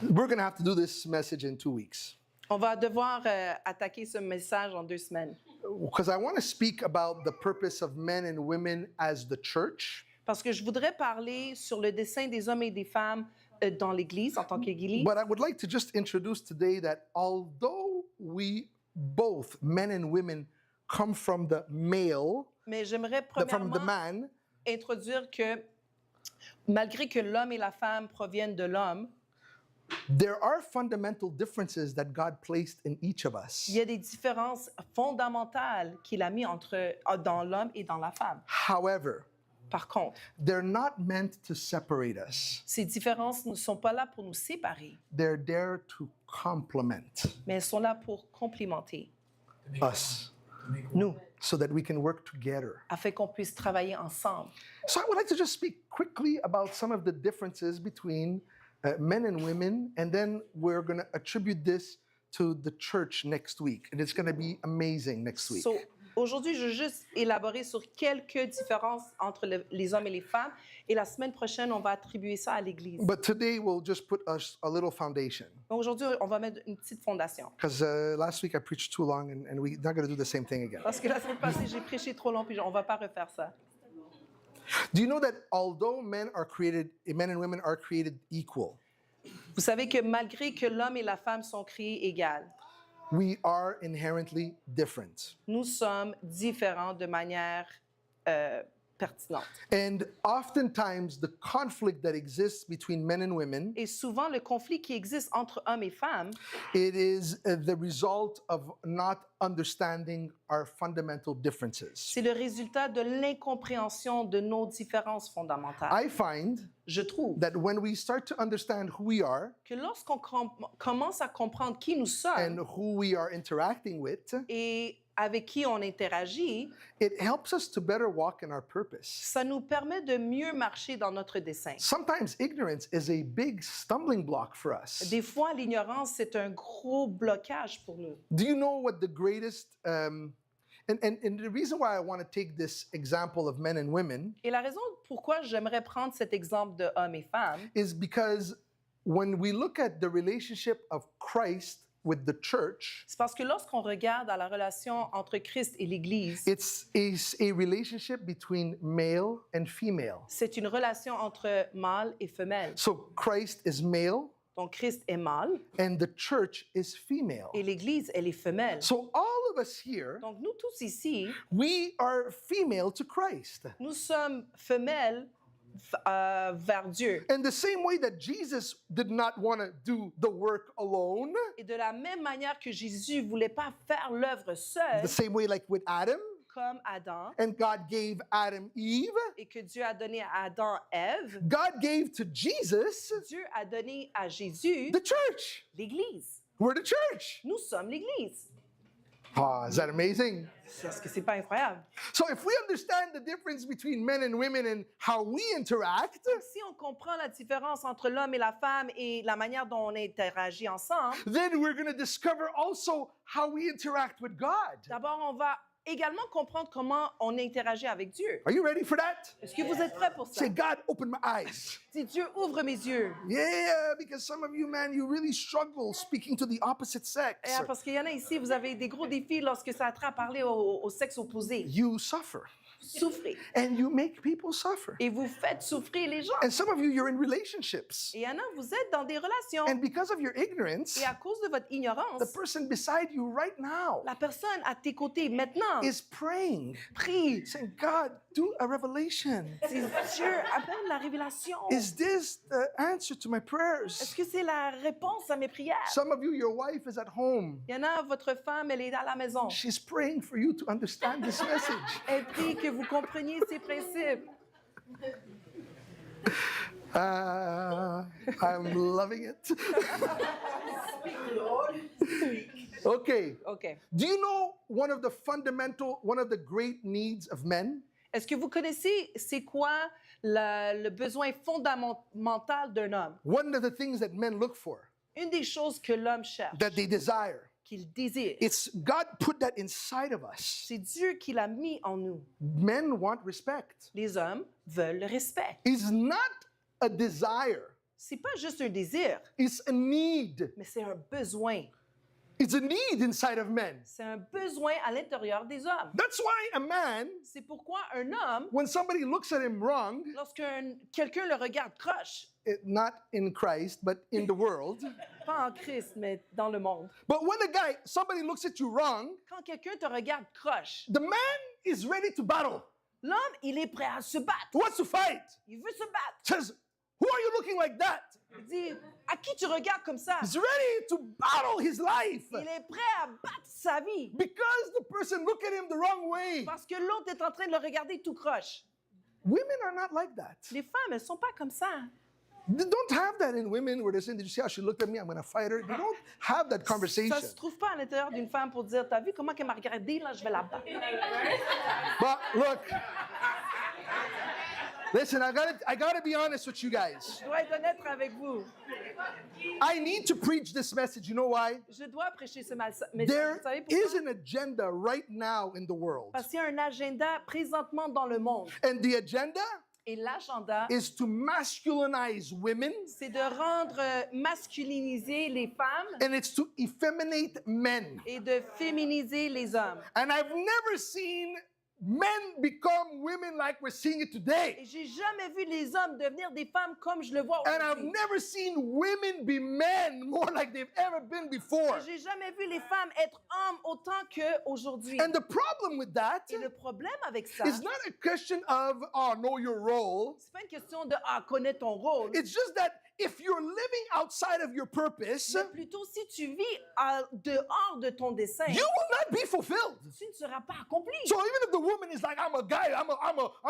We're going to have to do this message in 2 weeks On va devoir attaquer ce message en 2 semaines. because I want to speak about the purpose of men and women as the church. Parce que je voudrais parler sur le dessein des hommes et des femmes dans l'Église, en tant qu'Église. But I would like to just introduce today that although we both, men and women, come from the male, Mais j'aimerais from the premièrement man, introduire que malgré que l'homme et la femme proviennent de l'homme, there are fundamental differences that God placed in each of us. il y a des différences fondamentales qu'il a mis dans l'homme et dans la femme. However, Par contre, they're not meant to separate us. ces différences ne sont pas là pour nous séparer, They're there to complement mais elles sont là pour complimenter us nous, so that we can work together. afin qu'on puisse travailler ensemble. So I would like to just speak quickly about some of the differences between men and women, and then we're going to attribute this to the church next week. And it's going to be amazing next week. So, aujourd'hui, je veux juste élaborer sur quelques différences entre les hommes et les femmes. Et la semaine prochaine, on va attribuer ça à l'Église. But today we'll just put a little foundation. Donc, aujourd'hui, on va mettre une petite fondation. Because last week I preached too long, and we're not going to do the same thing again. Parce que la semaine passée, j'ai prêché trop long, puis on ne va pas refaire ça. Do you know that although men and women are created equal, Vous savez que malgré que l'homme et la femme sont créés égales, we are inherently different? nous sommes différents de manière pertinente. And oftentimes the conflict that exists between men and women, Et souvent, le conflit qui existe entre hommes et femmes, it is the result of not understanding our fundamental differences. c'est le résultat de l'incompréhension de nos différences fondamentales. I find Je trouve that when we start to understand who we are que lorsqu'on commence à comprendre qui nous sommes and who we are interacting with, et avec qui on interagit, it helps us to better walk in our purpose. ça nous permet de mieux marcher dans notre dessein. Sometimes ignorance is a big stumbling block for us. Des fois, l'ignorance, c'est un gros blocage pour nous. Do you know what the greatest, and the reason why I want to take this example of men and women Et la raison pourquoi j'aimerais prendre cet exemple de hommes et femmes, is because when we look at the relationship of Christ with the church, c'est parce que lorsqu'on regarde à la relation entre Christ et l'Église, it's a relationship between male and female. c'est une relation entre mâle et femelle. So Christ is male Donc Christ est mâle and the church is female. et l'Église, elle est femelle. So all of us here, Donc nous tous ici, we are female to Christ. nous sommes femelles vers Dieu. In the same way that Jesus did not want to do the work alone, Et de la même manière que Jésus ne voulait pas faire l'œuvre seul, the same way like with Adam, comme Adam, and God gave Adam Eve, et que Dieu a donné à Adam Ève, God gave to Jesus Dieu a donné à Jésus the church. l'Église. We're the church. Nous sommes l'Église. Is that amazing? Est-ce que c'est pas incroyable? So if we understand the difference between men and women and how we interact, Si on comprend la différence entre l'homme et la femme et la manière dont on interagit ensemble, then we're going to discover also how we interact with God. d'abord, on va également comprendre comment on interagit avec Dieu. Are you ready for that? Est-ce que vous êtes prêts pour ça? Say, God, open my eyes. Dis, Dieu, ouvre mes yeux. Yeah, because some of you, man, you really struggle speaking to the opposite sex. Parce qu'il y en a ici, vous avez des gros défis lorsque ça a trait à parler au sexe opposé. You suffer. Vous souffrez. And you make people suffer. Et vous faites souffrir les gens. And some of you, you're in relationships. Et il y en a, vous êtes dans des relations. And because of your ignorance, Et à cause de votre ignorance, the person beside you right now la personne à tes côtés maintenant is praying, prie. saying, God, do a revelation. C'est Dieu appelle la révélation. Is this the answer to my Est-ce prayers? que c'est la réponse à mes prières? Some of you, your wife is at home. Il y en a, votre femme, elle est à la maison. She's praying for you to understand this message. Elle prie que vous compreniez ces principes. I'm loving it. Okay. OK. Do you know one of the great needs of men? Est-ce que vous connaissez c'est quoi le besoin fondamental d'un homme? One of the things that men look for, Une des choses que l'homme cherche, that they desire. qu'il désire, It's God put that inside of us. c'est Dieu qui l'a mis en nous. Men want respect. Les hommes veulent le respect. It's not a desire, C'est pas juste un désir, it's a need. mais c'est un besoin. It's a need inside of men. C'est un besoin à l'intérieur des hommes. That's why a man, C'est pourquoi un homme, when somebody looks at him wrong, lorsque quelqu'un le regarde croche, not in Christ, but in the world, pas en Christ, mais dans le monde, but when somebody looks at you wrong, quand quelqu'un te regarde croche, the man is ready to battle. l'homme, il est prêt à se battre. He wants to fight. Il veut se battre. Says, who are you looking like that? Il dit, à qui tu regardes comme ça? He's ready to battle his life Il est prêt à battre sa vie because the person look at him the wrong way. parce que l'autre est en train de le regarder tout croche. Women are not like that. Les femmes, elles sont pas comme ça. They don't have that in women where they're saying, did you see how she looked at me? I'm going to fight her. They don't have that conversation. Ça se trouve pas à l'intérieur d'une femme pour dire, t'as vu comment elle m'a regardé, là, je vais la battre. But look, listen, I gotta be honest with you guys. Je dois être honnête avec vous. I need to preach this message. You know why? Je dois prêcher ce message. There Vous savez is pourquoi? an agenda right now in the world. Parce qu'il y a un agenda présentement dans le monde. And the agenda Et l'agenda, is to masculinize women c'est de rendre masculiniser les femmes and it's to effeminate men. et de féminiser les hommes. And I've never seen men become women like we're seeing it today. Et j'ai jamais vu les hommes devenir des femmes comme je le vois And I've aujourd'hui. never seen women be men more like they've ever been before. Et j'ai jamais vu les femmes être hommes autant qu'aujourd'hui. And the problem with that Et le problème avec ça, is not a question of, oh, know your role. c'est pas une question de connais ton rôle, It's just that if you're living outside of your purpose, mais plutôt si tu vis dehors de ton dessein, you will not be fulfilled. tu ne seras pas accompli. So even if the woman is like, I'm a guy, I'm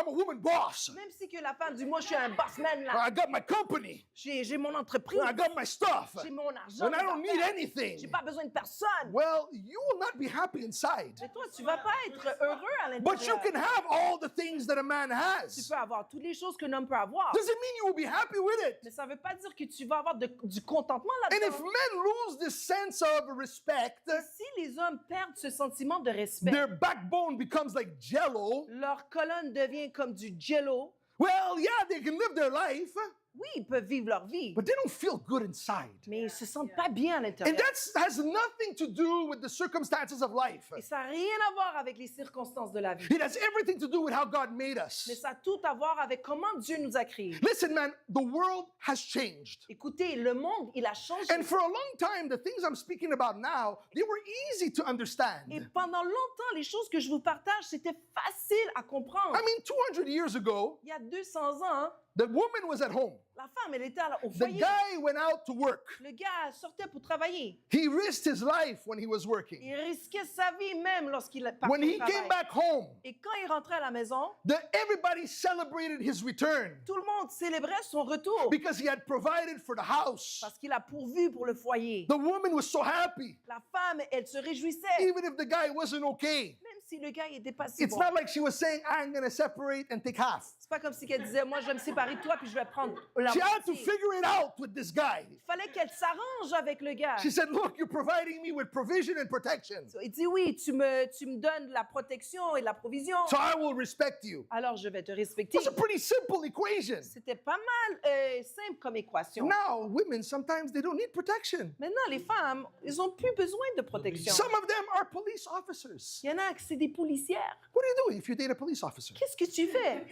a woman boss. Même si que la femme dit, moi je suis un bossman là, I got my company. j'ai mon entreprise, I got my stuff. j'ai mon argent, And I mes don't need affaires. anything. J'ai pas besoin de personne. Well, you will not be happy inside. Mais toi, tu vas pas être heureux à But you l'intérieur. can have all the things that a man Tu has. peux avoir toutes les choses qu'un homme peut avoir, Doesn't mean you will be happy with it. mais ça veut pas dire que tu vas avoir du contentement And if là-dedans. men lose this sense of respect, Si les hommes perdent ce sentiment de respect, their backbone becomes like jello. leur colonne devient comme du jello. Well, yeah, they can live their life, Oui, ils peuvent vivre leur vie, but they don't feel good inside. mais ils se sentent pas bien à And l'intérieur. that has nothing to do with the circumstances of life. Et ça n'a rien à voir avec les circonstances de la vie, It has everything to do with how God made mais us. ça a tout à voir avec comment Dieu nous a créés. Listen, man, the world has changed. Écoutez, le monde, il a changé. And for a long time, the things I'm speaking about now, they were easy to Et understand. pendant longtemps, les choses que je vous partage, c'était facile à comprendre. I mean, 200 years ago, Il y a 200 ans, the woman was at home. la femme, elle était au The foyer. guy went out to work. Le gars sortait pour travailler. He risked his life when he was working. Il risquait sa vie même lorsqu'il partait When au he travail. came back home, Et quand il rentrait à la maison, everybody celebrated his return tout le monde célébrait son retour because he had provided for the house. parce qu'il a pourvu pour le foyer. The woman was so happy, La femme, elle se réjouissait, even if the guy wasn't okay. même si le gars n'était pas si It's bon. not like she was saying, I'm going to separate and take half. C'est pas comme si elle disait, moi je vais me séparer de toi puis je vais prendre la la She had to moitié. figure it out with this guy. Il fallait qu'elle s'arrange avec le gars. She said, look, you're providing me with provision and protection. Il dit oui, tu me donnes de la protection et de la provision. So I will respect you. Alors je vais te respecter. It's a pretty simple equation. C'était pas mal simple comme équation. Now, women, sometimes they don't need protection. Maintenant, les femmes, ils n'ont plus besoin de protection. Some of them are police officers. Il y en a qui c'est des policières. What do you do if you date a police officer? Qu'est-ce que tu fais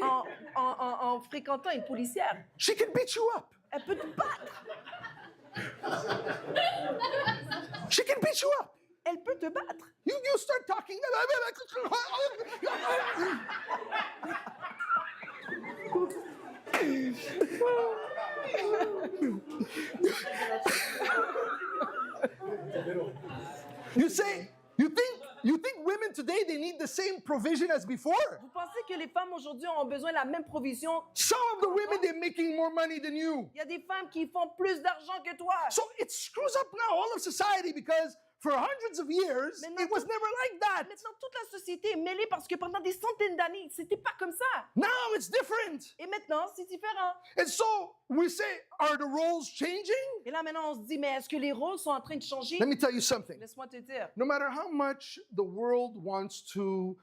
en fréquentant une policière? She can beat you up. Elle peut te battre. She can beat you up. Elle peut te battre. You start talking. You think women today they need the same provision as before? Vous pensez que les femmes aujourd'hui ont besoin de la même provision? Some of the women they're making more money than you. Il y a des femmes qui font plus d'argent que toi. So it screws up now all of society because for hundreds of years Maintenant, it was never like that. Maintenant, toute la société est mêlée parce que pendant des centaines d'années, c'était pas comme ça. Now it's different. Et maintenant, c'est différent. And so we say, are the roles changing? Et là, maintenant, on se dit, mais est-ce que les rôles sont en train de changer? Let me tell you something. Laisse-moi te dire. No matter how much the world wants to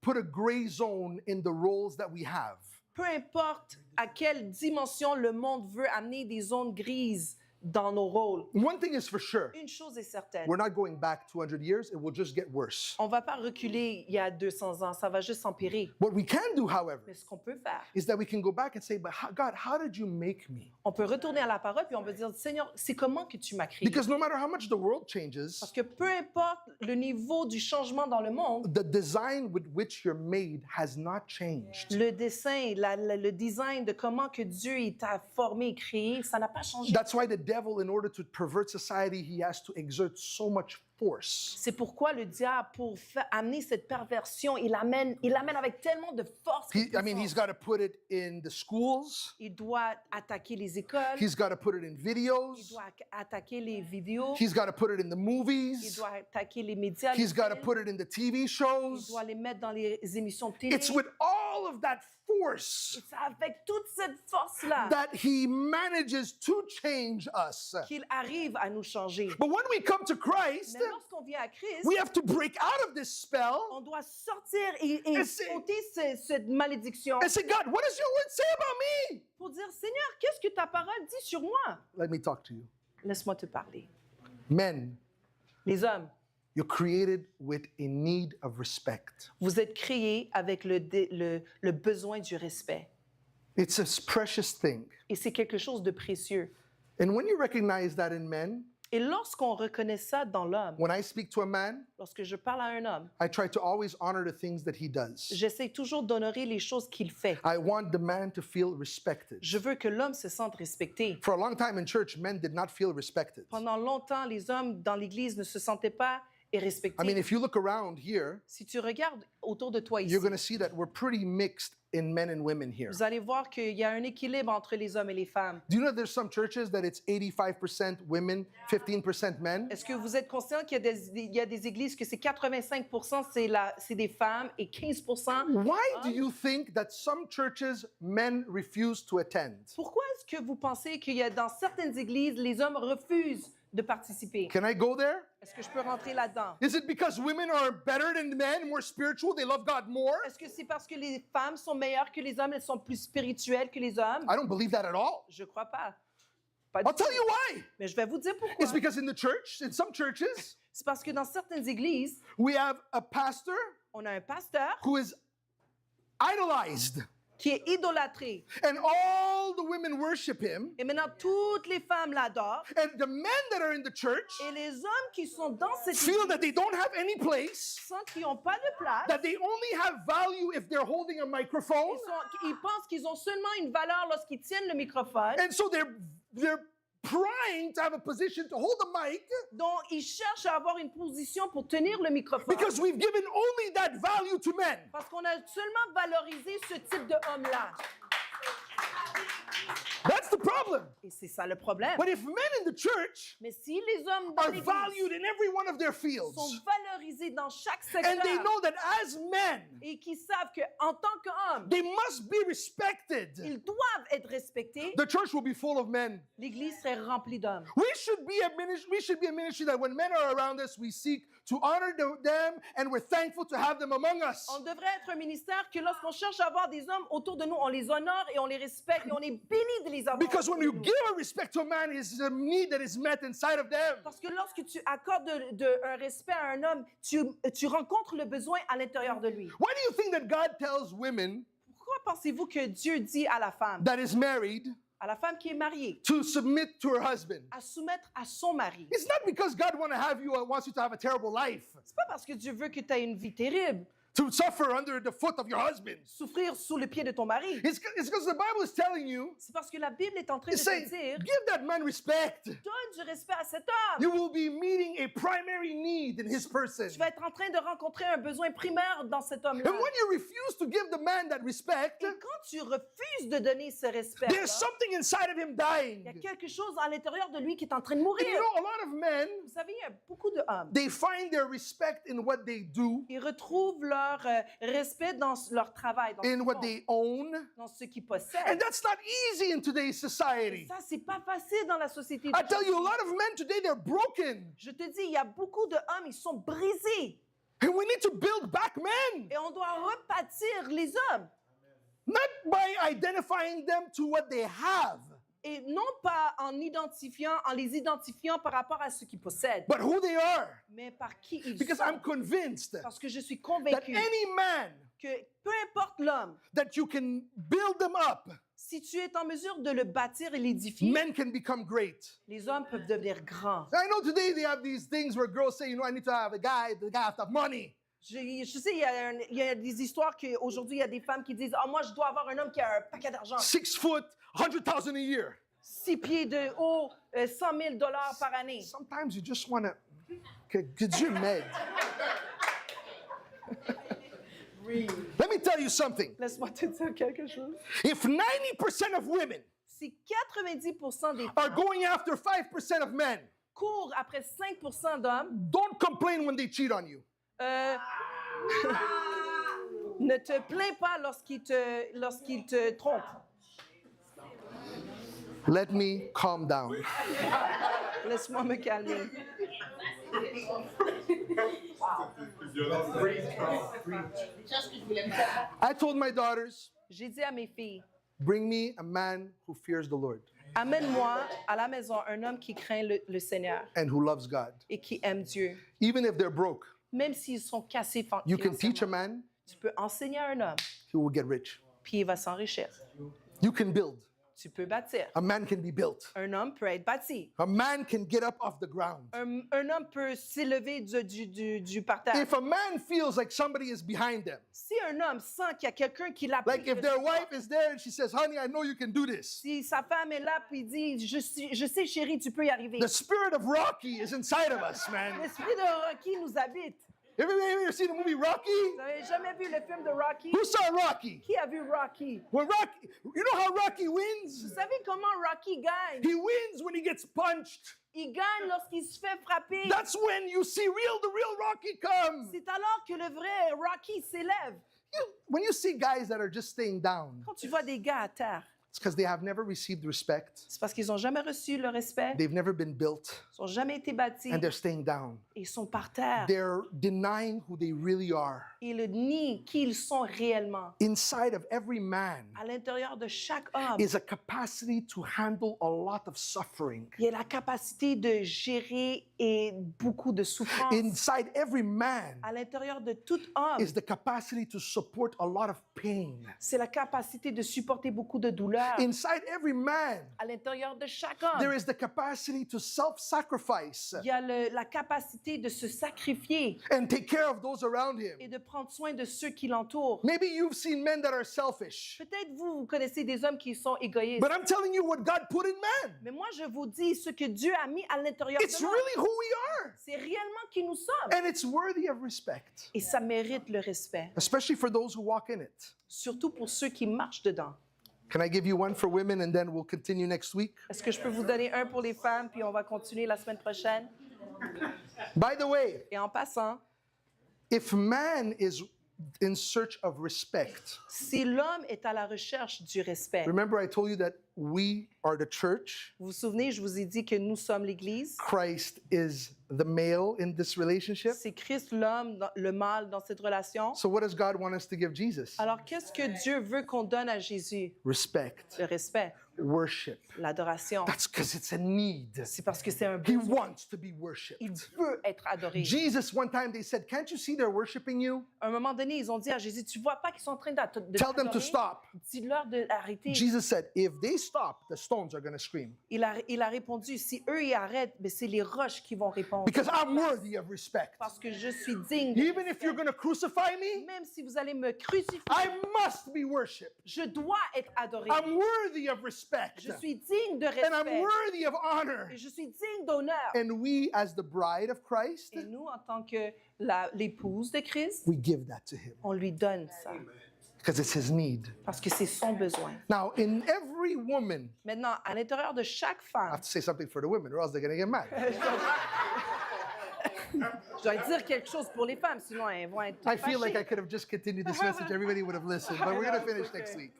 put a gray zone in the roles that we have, Peu importe à quelle dimension le monde veut amener des zones grises dans nos rôles, one thing is for sure, une chose est certaine. we're not going back 200 years. It will just get worse. On ne va pas reculer il y a 200 ans, ça va juste s'empirer. What we can do, however, Mais ce qu'on peut faire, is that we can go back and say, but God, how did you make me? on peut retourner à la parole puis on peut dire, Seigneur, c'est comment que tu m'as créé? Because no matter how much the world changes, Parce que peu importe le niveau du changement dans le monde, the design with which you're made has not changed. le dessin, le design de comment que Dieu il t'a formé et créé, ça n'a pas changé. That's why the devil, in order to pervert society, he has to exert so much force. C'est pourquoi le diable, pour amener cette perversion, il l'amène avec tellement de force. He's got to put it in the schools. Il doit attaquer les écoles, He's got to put it in il videos. doit attaquer les vidéos, He's got to put it in the il movies. doit attaquer les médias, les He's got to films, put it in the TV il shows. doit les mettre dans les émissions de télé. It's with all of that force Et c'est avec toute cette force-là that he manages to change us. qu'il arrive à nous changer. But when we come to Christ, Mais lorsqu'on vient à Christ, we have to break out of this spell on doit sortir et c'est- ôter cette malédiction and say, God, what does your word say about me? pour dire, Seigneur, qu'est-ce que ta parole dit sur moi? Let me talk to you. Laisse-moi te parler. Men, Les hommes, you're created with a need of respect. vous êtes créés avec le besoin du respect. It's a precious thing. Et c'est quelque chose de précieux. And when you recognize that in men, Et lorsqu'on reconnaît ça dans l'homme, when I speak to a man, lorsque je parle à un homme, I try to always honor the things that he does. j'essaie toujours d'honorer les choses qu'il fait. I want the man to feel respected. Je veux que l'homme se sente respecté. For a long time in church, men did not feel respected. Pendant longtemps, les hommes dans l'Église ne se sentaient pas respectés. I mean, if you look around here, Si tu regardes autour de toi ici, you're going to see that we're pretty mixed in men and women here. vous allez voir qu'il y a un équilibre entre les hommes et les femmes. Do you know there's some churches that it's 85% women, 15% men? Est-ce que vous êtes conscient qu'il y a des églises que c'est 85% c'est des femmes et 15%? Why do you think that some churches men refuse to attend? Pourquoi est-ce que vous pensez qu'il y a dans certaines églises, les hommes refusent de participer? Can I go there? Est-ce que je peux rentrer là-dedans? Is it because women are better than men, more spiritual, they love God more? Est-ce que c'est parce que les femmes sont meilleures que les hommes, elles sont plus spirituelles que les hommes? I don't believe that at all. Je crois pas. Pas du I'll tell tout. you why. Mais je vais vous dire pourquoi. It's because in the church, in some churches, C'est parce que dans certaines églises, we have a pastor on a un pasteur who is idolized, qui est idolâtré. and all the women worship him, Et maintenant, toutes les femmes l'adorent. and the men that are in the church Et les hommes qui sont dans cette feel église that they don't have any place, sentent qu'ils n'ont pas de place. that they only have value if they're holding a microphone, Ils pensent qu'ils ont seulement une valeur lorsqu'ils tiennent le microphone. and so they're prying to have a position to hold the mic Donc, ils cherchent à avoir une position pour tenir le microphone. because we've given only that value to men. Parce qu'on a seulement valorisé ce type de homme-là. That's the problem. Et c'est ça le problème. But if men in the church Mais si les hommes dans are valued l'Église in every one of their sont fields, valorisés dans chaque and they secteur know that as men, et qui savent qu'en tant qu'hommes, they must be respected, ils doivent être respectés, the church will be full of men. l'Église serait remplie d'hommes. We should be a ministry that when men are around us, we seek to honor them, and we're thankful to have them among us. On devrait être un ministère que lorsqu'on cherche à avoir des hommes autour de nous, on les honore et on les respecte et on est béni de les avoir. Because when autour you de nous. give a respect to a man, it's a need that is met inside of them. Parce que lorsque tu accordes un respect à un homme, tu rencontres le besoin à l'intérieur de lui. Why do you think that God tells women Pourquoi pensez-vous que Dieu dit à la femme that à la femme qui est mariée, to submit to her husband? à soumettre à son mari? It's not because God wants you to have a terrible life, C'est pas parce que Dieu veut que tu aies une vie terrible, to suffer under the foot of your husband. souffrir sous le pied de ton mari. It's because the Bible is telling you, C'est parce que la Bible est en train de it's te saying, dire, give that man respect. donne du respect à cet homme. You will be meeting a primary need in his person. Tu vas être en train de rencontrer un besoin primaire dans cet homme-là. And when you refuse to give the man that respect, Et quand tu refuses de donner ce respect, there's something inside of him dying. il y a quelque chose à l'intérieur de lui qui est en train de And mourir. you know, a lot of men, Vous savez, il y a beaucoup d'hommes. they find their respect in what they do, Ils retrouvent leur respect dans leur travail, dans ce in qu'ils what font, they own. dans ce qu'ils And possèdent. that's not easy in today's Et society. ça, c'est pas facile dans la société I tell you, a d'aujourd'hui. lot of men today, they're broken. Je te dis, il y a beaucoup d'hommes, ils sont brisés. And we need to build back men, Et on doit rebâtir les hommes. not by identifying them to what they have, Et non pas en les identifiant par rapport à ce qu'ils possèdent, but who they are. mais par qui ils Because sont. I'm convinced Parce que je suis that convaincue any man que peu importe l'homme, that you can build them up, si tu es en mesure de le bâtir et l'édifier, men can become great. les hommes peuvent devenir grands. I know today they have these things where girls say, I need to have the guy has to have money. Je sais, il y a des histoires qu'aujourd'hui, il y a des femmes qui disent « Ah, moi, je dois avoir un homme qui a un paquet d'argent. 6 foot, 100,000 a year. 6 pieds de haut, 100 000 $ par année. Sometimes you just want to. Que Dieu m'aide. Let me tell you something. Laisse-moi te dire quelque chose. If 90% of women Si 90% des are femmes going after 5% of men, courent après 5% d'hommes, don't complain when they cheat on you. ne te plains pas lorsqu'ils te trompent. Let me calm down. Laisse-moi me calmer. I told my daughters, J'ai dit à mes filles, bring me a man who fears the Lord amène-moi à la maison un homme qui craint le Seigneur and who loves God. et qui aime Dieu. Even if they're broke, Même s'ils sont cassés you can teach a financièrement. man, Tu peux enseigner à un homme, he will get rich. puis il va s'enrichir. You can build. Tu peux bâtir. A man can be built. Un homme peut être bâti. A man can get up off the ground. Un homme peut s'élever du parterre. If a man feels like somebody is behind them, Si un homme sent qu'il y a quelqu'un qui l'appuie, like if their wife is there and she says, honey, I know you can do this. si sa femme est là puis dit je sais chérie, tu peux y arriver. The spirit of Rocky is inside of us, man. L'esprit de Rocky nous habite. Everybody ever seen the movie Rocky? Vous n'avez jamais vu le film de Rocky? Who saw Rocky? Qui a vu Rocky? When Rocky, you know how Rocky wins? Vous savez comment Rocky gagne? He wins when he gets punched. Il gagne lorsqu'il se fait frapper. That's when you see the real Rocky come. C'est alors que le vrai Rocky s'élève. When you see guys that are just staying down, Quand tu vois des gars à terre, it's because they have never received respect. c'est parce qu'ils n'ont jamais reçu le respect, They've never been built, ils n'ont jamais été bâtis, and they're staying down. et ils sont par terre. They're denying who they really are. Ils nient qui ils sont réellement. Inside of every man À l'intérieur de chaque homme, is a capacity to handle a lot of suffering. il y a la capacité de gérer et beaucoup de souffrance. Inside every man À l'intérieur de tout homme, is the capacity to support a lot of pain. c'est la capacité de supporter beaucoup de douleurs. Inside every man, À l'intérieur de chaque there homme, is the capacity to self-sacrifice il y a la capacité de se sacrifier and take care of those around him. et de prendre soin de ceux qui l'entourent. Maybe you've seen men that are selfish, Peut-être vous connaissez des hommes qui sont égoïstes. but I'm telling you what God put in man. Mais moi, je vous dis ce que Dieu a mis à l'intérieur It's de nous. really who we are, C'est réellement qui nous sommes. and it's worthy of respect, Et ça mérite le respect, especially for those who walk in it. surtout pour ceux qui marchent dedans. Can I give you one for women and then we'll continue next week? Est-ce que je peux vous donner un pour les femmes, puis on va continuer la semaine prochaine? By the way, Et en passant, if man is in search of respect, si l'homme est à la recherche du respect, remember I told you that we are the church, vous vous souvenez, je vous ai dit que nous sommes l'Église. Christ is the male in this relationship. C'est Christ l'homme, le mâle dans cette relation. So what does God want us to give Jesus? Alors, qu'est-ce que Dieu veut qu'on donne à Jésus? Respect, Le respect, worship. l'adoration. That's because it's a need. C'est parce que c'est un He besoin. wants to be worshipped. Il veut être adoré. Jesus, one time they said, can't you see they're worshiping you? À un moment donné, ils ont dit à Jésus, tu vois pas qu'ils sont en train de Tell them to t'adorer? stop. Dis-leur d'arrêter. Jesus said, if they stop, the stones are going to scream. Il a répondu, si eux ils arrêtent, mais c'est les roches qui vont répondre. Because I'm worthy of respect. Parce que je suis digne. Even if you're going to crucify me, Même si vous allez me crucifier, I must be worshipped. je dois être adoré. I'm worthy of respect. Je suis digne de And I'm respect. worthy of honor. Et je suis digne d'honneur. And we, as the bride of Christ, Et nous, en tant que l'épouse de Christ, we give that to him on lui donne ça. because it's his need. Parce que c'est son besoin. Now, in every woman, Maintenant, à l'intérieur de chaque I femme, have to say something for the women or else they're going to get mad. je dois dire quelque chose pour les femmes, sinon elles vont être I feel like I fâchées. could have just continued this message. Everybody would have listened, but we're going to finish next week.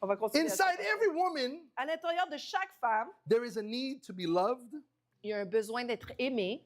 On va continuer. Inside every woman, À l'intérieur de chaque femme, there is a need to be loved, il y a un besoin d'être aimé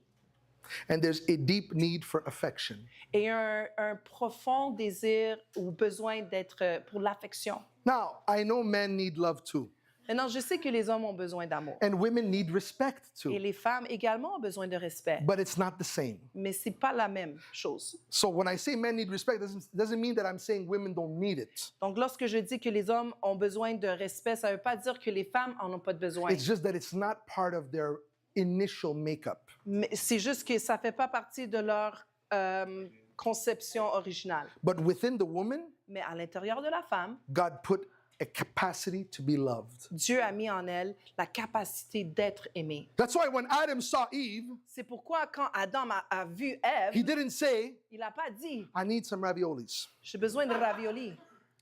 and there's a deep need for affection. et un profond désir ou besoin d'être pour l'affection. Now, I know men need love too, Maintenant, je sais que les hommes ont besoin d'amour and women need respect et too, les femmes également ont besoin de respect, but it's not the same. mais c'est pas la même chose. So when I say men need respect, doesn't mean that I'm saying women don't need it. Donc, lorsque je dis que les hommes ont besoin de respect, ça ne veut pas dire que les femmes en ont pas de besoin. It's just that it's not part of their initial makeup. Mais c'est juste que ça fait pas partie de leur conception originale. But within the woman, Mais à l'intérieur de la femme, God put a capacity to be loved. Dieu a mis en elle la capacité d'être aimée. That's why when Adam saw Eve, C'est pourquoi quand Adam a vu Ève, he didn't say, il n'a pas dit I need some raviolis. « J'ai besoin de raviolis ».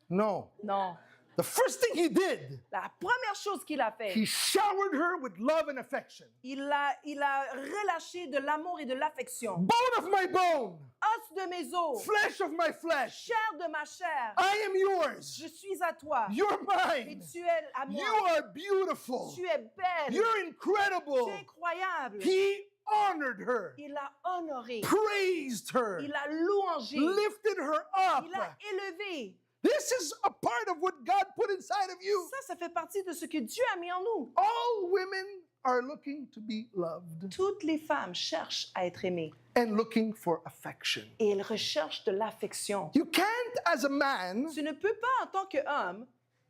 No. Non. The first thing he did, La première chose qu'il a fait, he showered her with love and affection. il a relâché de l'amour et de l'affection. Bone of my bone, Os de mes os, flesh of my flesh. chair de ma chair, I am yours. je suis à toi. You're Et mine. tu es à moi. You are beautiful. Tu es belle. You're Tu es incredible. incroyable. He honored her, Il l'a honorée. praised her, Il l'a louangée. lifted her up. Il l'a élevée. This is a part of what God put inside of you. Ça fait partie de ce que Dieu a mis en nous. All women are looking to be loved Toutes les femmes cherchent à être aimées and looking for affection. et elles recherchent de l'affection. You can't, as a man, Tu ne peux pas, en tant qu'homme,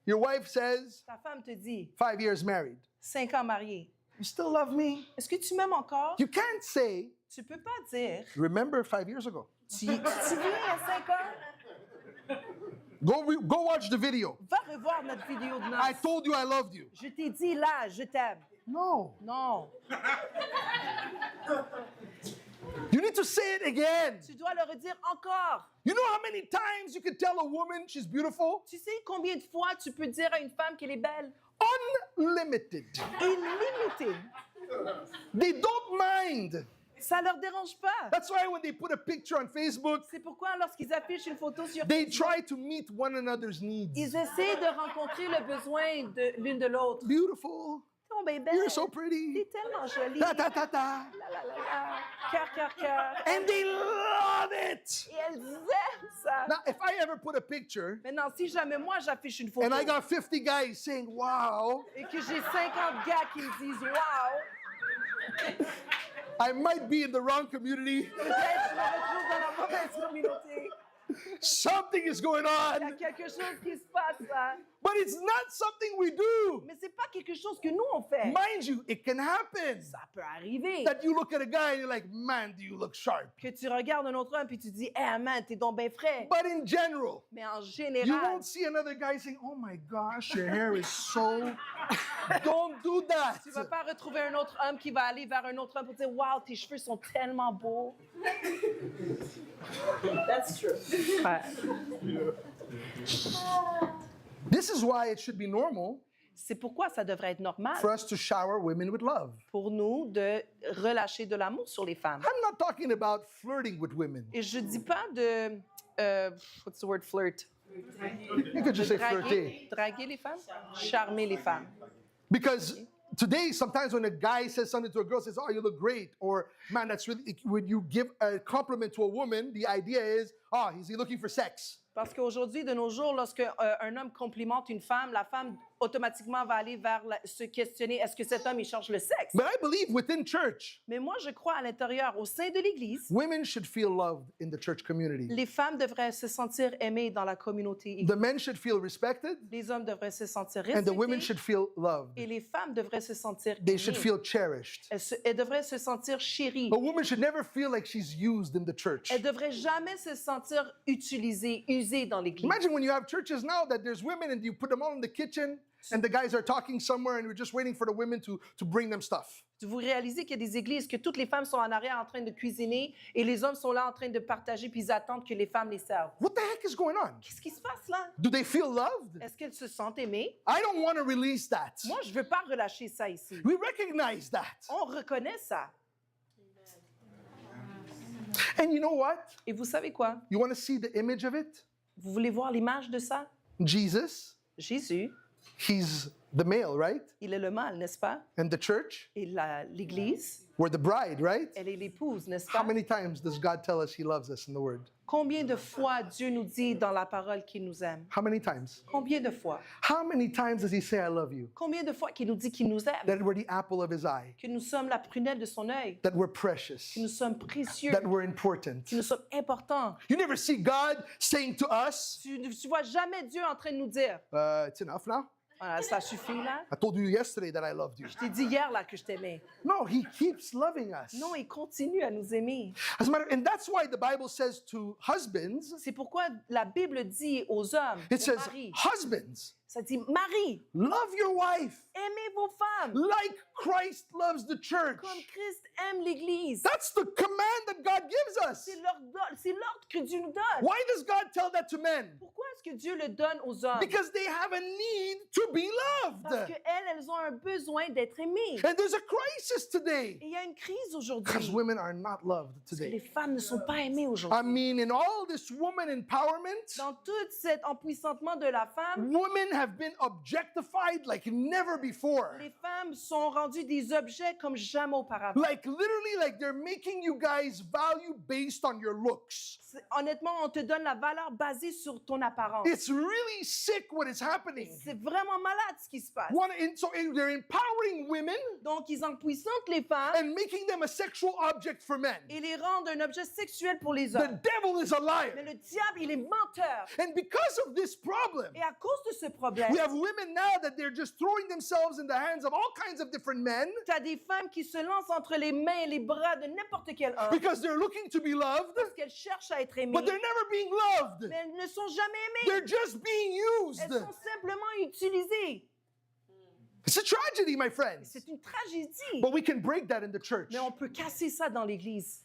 your wife says, ta femme te dit, 5 years married, 5 ans mariée, you still love me? est-ce que tu m'aimes encore? You can't say, Tu peux pas dire, remember 5 years ago. tu te souviens il y a 5 ans? Go watch the video. Va revoir notre vidéo de I noces. told you I loved you. Je t'ai dit là, je t'aime. No. Non, You need to say it again. tu dois le redire encore. You know how many times you can tell a woman she's beautiful? Tu sais combien de fois tu peux dire à une femme qu'elle est belle? Unlimited. Illimitée. They don't mind. Ça leur dérange pas. That's why when they put a picture on Facebook, C'est pourquoi lorsqu'ils affichent une photo sur they Facebook, try to meet one another's needs. ils essaient de rencontrer le besoin de l'une de l'autre. Beautiful. Oh, ben belle. You're so pretty. T'es tellement jolie. Ta ta ta ta. La, la, la, la. Cœur, cœur, cœur. And they love it. Et elles aiment ça. Now, if I ever put a picture Maintenant, si jamais moi j'affiche une photo and I got 50 guys saying, wow, et que j'ai 50 gars qui me disent wow, I might be in the wrong community. peut-être je me retrouve dans la mauvaise communauté. Something is going Il y a on. quelque chose qui se passe là. But it's not something we do. Mais c'est pas quelque chose que nous on fait. Mind you, it can happen Ça peut arriver. that you look at a guy and you're like, man, do you look sharp? Que tu regardes un autre homme puis tu dis, hey man, t'es donc bien frais. But in general, Mais en you général, won't see another guy saying, oh my gosh, your hair is so. Don't do that. tu vas pas retrouver un autre homme qui va aller vers un autre homme pour dire, wow, tes cheveux sont tellement beaux. That's true. Ouais. This is why it should be normal C'est pourquoi ça devrait être normal for us to shower women with love. pour nous de relâcher de l'amour sur les femmes. I'm not talking about flirting with women. Et je dis pas de what's the word flirt? You could just say flirter. Draguer les femmes, charmer les femmes. Because today, sometimes when a guy says something to a girl, says, "Oh, you look great," or "Man, that's really," when you give a compliment to a woman, the idea is, "Oh, is he looking for sex?" Parce qu'aujourd'hui, de nos jours, lorsque un homme complimente une femme, la femme automatiquement va aller vers se questionner, est-ce que cet homme il cherche le sexe? But I believe within church, Mais moi, je crois à l'intérieur, au sein de l'Église, women should feel loved in the church community. les femmes devraient se sentir aimées dans la communauté. The men should feel respected, Les hommes devraient se sentir and the women respectés should feel loved. et les femmes devraient se sentir They should aimées. feel cherished. Elles devraient se sentir chéries. A woman should never feel like she's used in the church. Elles devraient jamais se sentir utilisées, usées dans l'Église. Imagine when you have churches now that there's women and you put them all in the kitchen and the guys are talking somewhere and we're just waiting for the women to bring them stuff. Vous réalisez qu'il y a des églises que toutes les femmes sont en arrière en train de cuisiner et les hommes sont là en train de partager puis ils attendent que les femmes les servent. What the heck is going on? Qu'est-ce qui se passe là? Do they feel loved? Est-ce qu'elles se sentent aimées? I don't want to release that. Moi, je ne veux pas relâcher ça ici. We recognize that. On reconnaît ça. And you know what? Et vous savez quoi? You want to see the image of it? Vous voulez voir l'image de ça? Jesus, Jésus, he's the male, right? il est le mâle, n'est-ce pas? And the church, Et l'Église, we're the bride, right? elle est l'épouse, n'est-ce How pas? many times does God tell us he loves us in the word? Combien de fois Dieu nous dit dans la parole qu'il nous aime? How many times? Combien de fois? How many times does he say I love you? Combien de fois qu'il nous dit qu'il nous aime? That we're the apple of his eye, Que nous sommes la prunelle de son œil? that we're precious, Que nous sommes précieux? that we're important. Que nous sommes importants? You never see God saying to us, Tu vois jamais Dieu en train de nous dire, it's enough now. voilà, ça suffit là. I told you yesterday that I loved you. Je t'ai dit hier là que je t'aimais. No, he keeps loving us. Non, il continue à nous aimer. As a matter, and that's why the Bible says to husbands, C'est pourquoi la Bible dit aux hommes, it aux says, maris, husbands, ça dit, Marie, love your wife aimez vos femmes like Christ loves the church. comme Christ aime l'Église. That's the command that God gives us. C'est l'ordre que Dieu nous donne. Why does God tell that to men? Pourquoi est-ce que Dieu le donne aux hommes? Because they have a need to be Parce loved. qu'elles ont un besoin d'être aimées. And there's a crisis today Et il y a une crise because aujourd'hui. women are not loved Parce que les today. femmes ne sont pas aimées I aujourd'hui. mean, in all this woman empowerment, Dans tout cet empuissantement de la femme, women have been objectified like never before. les femmes sont rendues des objets comme jamais auparavant. Like literally, like they're making you guys value based on your looks. Honnêtement, on te donne la valeur basée sur ton apparence. It's really sick what is happening. C'est vraiment malade ce qui se passe. So they're empowering women Donc, ils empuissantent les femmes and making them a sexual object for men. et les rendent un objet sexuel pour les The hommes. devil is a Mais liar. le diable, il est menteur. And because of this problem, Et à cause de ce problème, we have women now that they're just throwing themselves in the hands of all kinds of different men tu as des femmes qui se lancent entre les mains et les bras de n'importe quel homme because they're looking to be loved, parce qu'elles cherchent à être aimées, but they're never being loved. mais elles ne sont jamais aimées. They're just being used. Elles sont simplement utilisées. It's a tragedy, my friends. C'est une tragédie. But we can break that in the church. Mais on peut casser ça dans l'Église.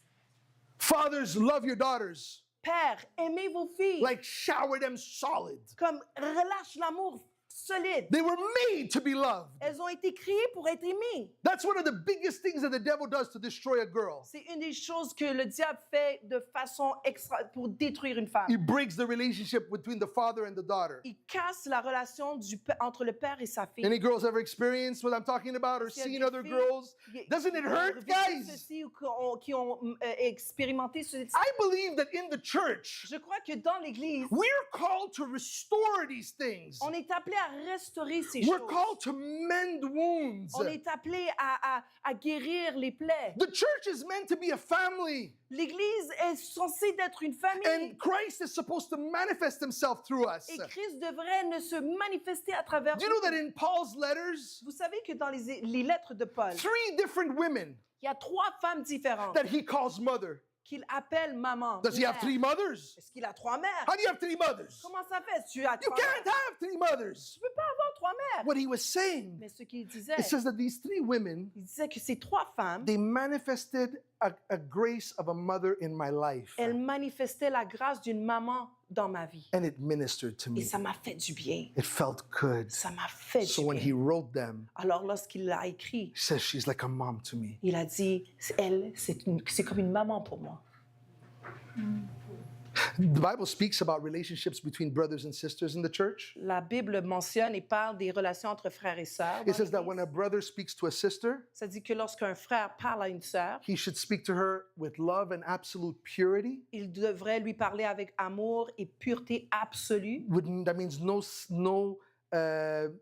Fathers, love your daughters. Père, aimez vos filles. Like shower them solid. Comme relâche l'amour solide. They were made to be loved. Elles ont été créées pour être aimées. That's one of the biggest things that the devil does to destroy a girl. C'est une des choses que le diable fait de façon extra pour détruire une femme. He breaks the relationship between the father and the daughter. Il casse la relation entre le père et sa fille. Any girls ever experienced what I'm talking about or S'il y a seen des other filles girls? qui- Doesn't it qui ont hurt, vécu guys? ceci ou qui ont expérimenté ceci. I believe that in the church, Je crois que dans l'Église, we're called to restore these things. on est appelé à restaurer ces We're choses. called to mend wounds. On est appelé à guérir les plaies. The church is meant to be a family, L'Église est censée être une famille. and Christ is supposed to manifest himself through us. Et Christ devrait ne se manifester à travers Do you nous. know that in Paul's letters, Vous savez que dans les lettres de Paul, 3 different women il y a 3 femmes différentes that he calls mother? qu'il appelle maman. Does he have mère. 3 mothers? Est-ce qu'il a 3 mères? How do you have 3 mothers? Comment ça fait? Tu as You 3 can't mères. have 3 mothers. Tu peux pas avoir 3 mères. What he was saying, Mais ce qu'il disait, it says that these 3 women, il disait que ces 3 femmes, they manifested a grace of a mother in my life. elles manifestaient la grâce d'une maman dans ma vie. And it ministered to Et me. ça m'a fait du bien. It felt good. Ça m'a fait So du when he bien. wrote them, Alors, lorsqu'il l'a écrit, he says she's like a mom to me. il a dit, elle, c'est comme une maman pour moi. The Bible speaks about relationships between brothers and sisters in the church. La Bible mentionne et parle des relations entre frères et sœurs. It dans says that when l'Église. a brother speaks to a sister, Ça dit que lorsqu'un frère parle à une sœur, he should speak to her with love and absolute purity. il devrait lui parler avec amour et pureté absolue, That means no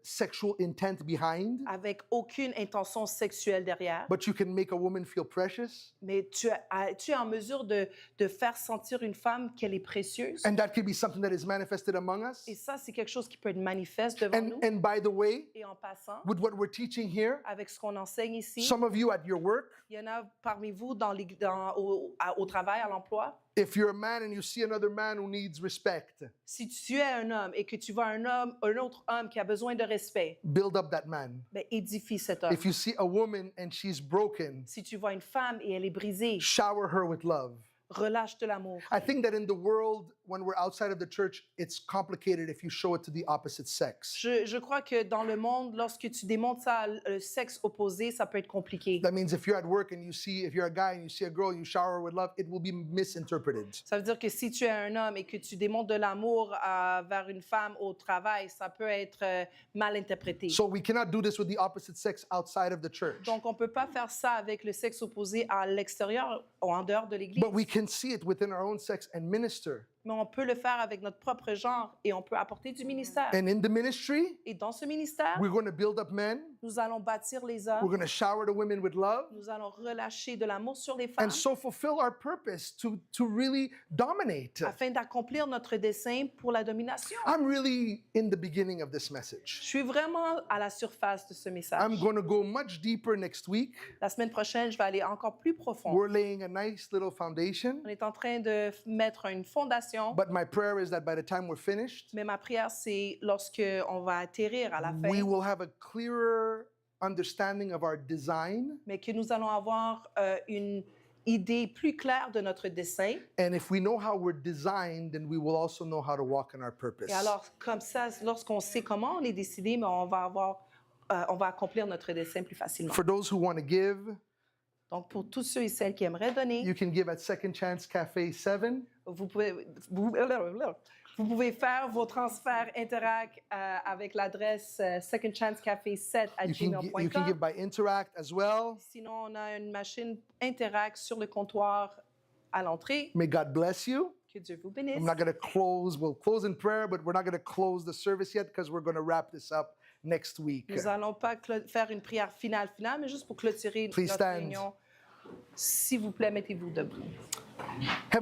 sexual intent behind. avec aucune intention sexuelle derrière. But you can make a woman feel precious. Mais tu es en mesure de faire sentir une femme qu'elle est précieuse. And that could be something that is manifested among us. Et ça, c'est quelque chose qui peut être manifeste devant nous. And by the way, Et en passant, with what we're teaching here, avec ce qu'on enseigne ici, some of you at your work, il y en a parmi vous au travail, à l'emploi. if you're a man and you see another man who needs respect, Si tu es un homme et que tu vois un autre homme qui a besoin de respect, build up that man. ben édifie cet homme. If you see a woman and she's broken, Si tu vois une femme et elle est brisée, shower her with love. relâche de l'amour. I think that in the world, when we're outside of the church, it's complicated if you show it to the opposite sex. Je crois que dans le monde, lorsque tu démontres ça le sexe opposé, ça peut être compliqué. That means if you're at work and you see, if you're a guy and you see a girl, you shower her with love, it will be misinterpreted. Ça veut dire que si tu es un homme et que tu démontres de l'amour vers une femme au travail, ça peut être mal interprété. So we cannot do this with the opposite sex outside of the church. Donc, on ne peut pas faire ça avec le sexe opposé à l'extérieur ou en dehors de l'Église. But we can see it within our own sex and minister. Mais on peut le faire avec notre propre genre et on peut apporter du ministère. And in the ministry, Et dans ce ministère, we're going to build up men. nous allons bâtir les We're hommes, going to shower the women with love. nous allons relâcher de l'amour sur les femmes And so fulfill our purpose to really dominate. afin d'accomplir notre dessein pour la domination. I'm really in the beginning of this Je message. suis vraiment à la surface de ce message. I'm going to go much deeper next week. La semaine prochaine, je vais aller encore plus profond. We're laying a nice little foundation. On est en train de mettre une fondation, But my prayer is that by the time we're finished, mais ma prière, c'est lorsque on va atterrir à la we fin, will have a clearer understanding of our design. mais que nous allons avoir une idée plus claire de notre dessein. And if we know how we're designed, then we will also know how to walk in our purpose. Et alors, comme ça, lorsqu'on sait comment on est décidé, mais on va accomplir notre dessein plus facilement. For those who want to give, Donc, pour tous ceux et celles qui aimeraient donner, you can give at Second Chance Cafe 7. vous pouvez faire vos transferts Interact avec l'adresse secondchancecafé7 à You can give gmail.com. by Interact as well. Sinon, on a une machine Interact sur le comptoir à l'entrée. May God bless you. Que Dieu vous bénisse. I'm not going to close. We'll close in prayer, but we're not going to close the service yet because we're going to wrap this up next week. Nous n'allons pas faire une prière finale, mais juste pour clôturer Please notre stand. réunion. S'il vous plaît, mettez-vous debout. Heavenly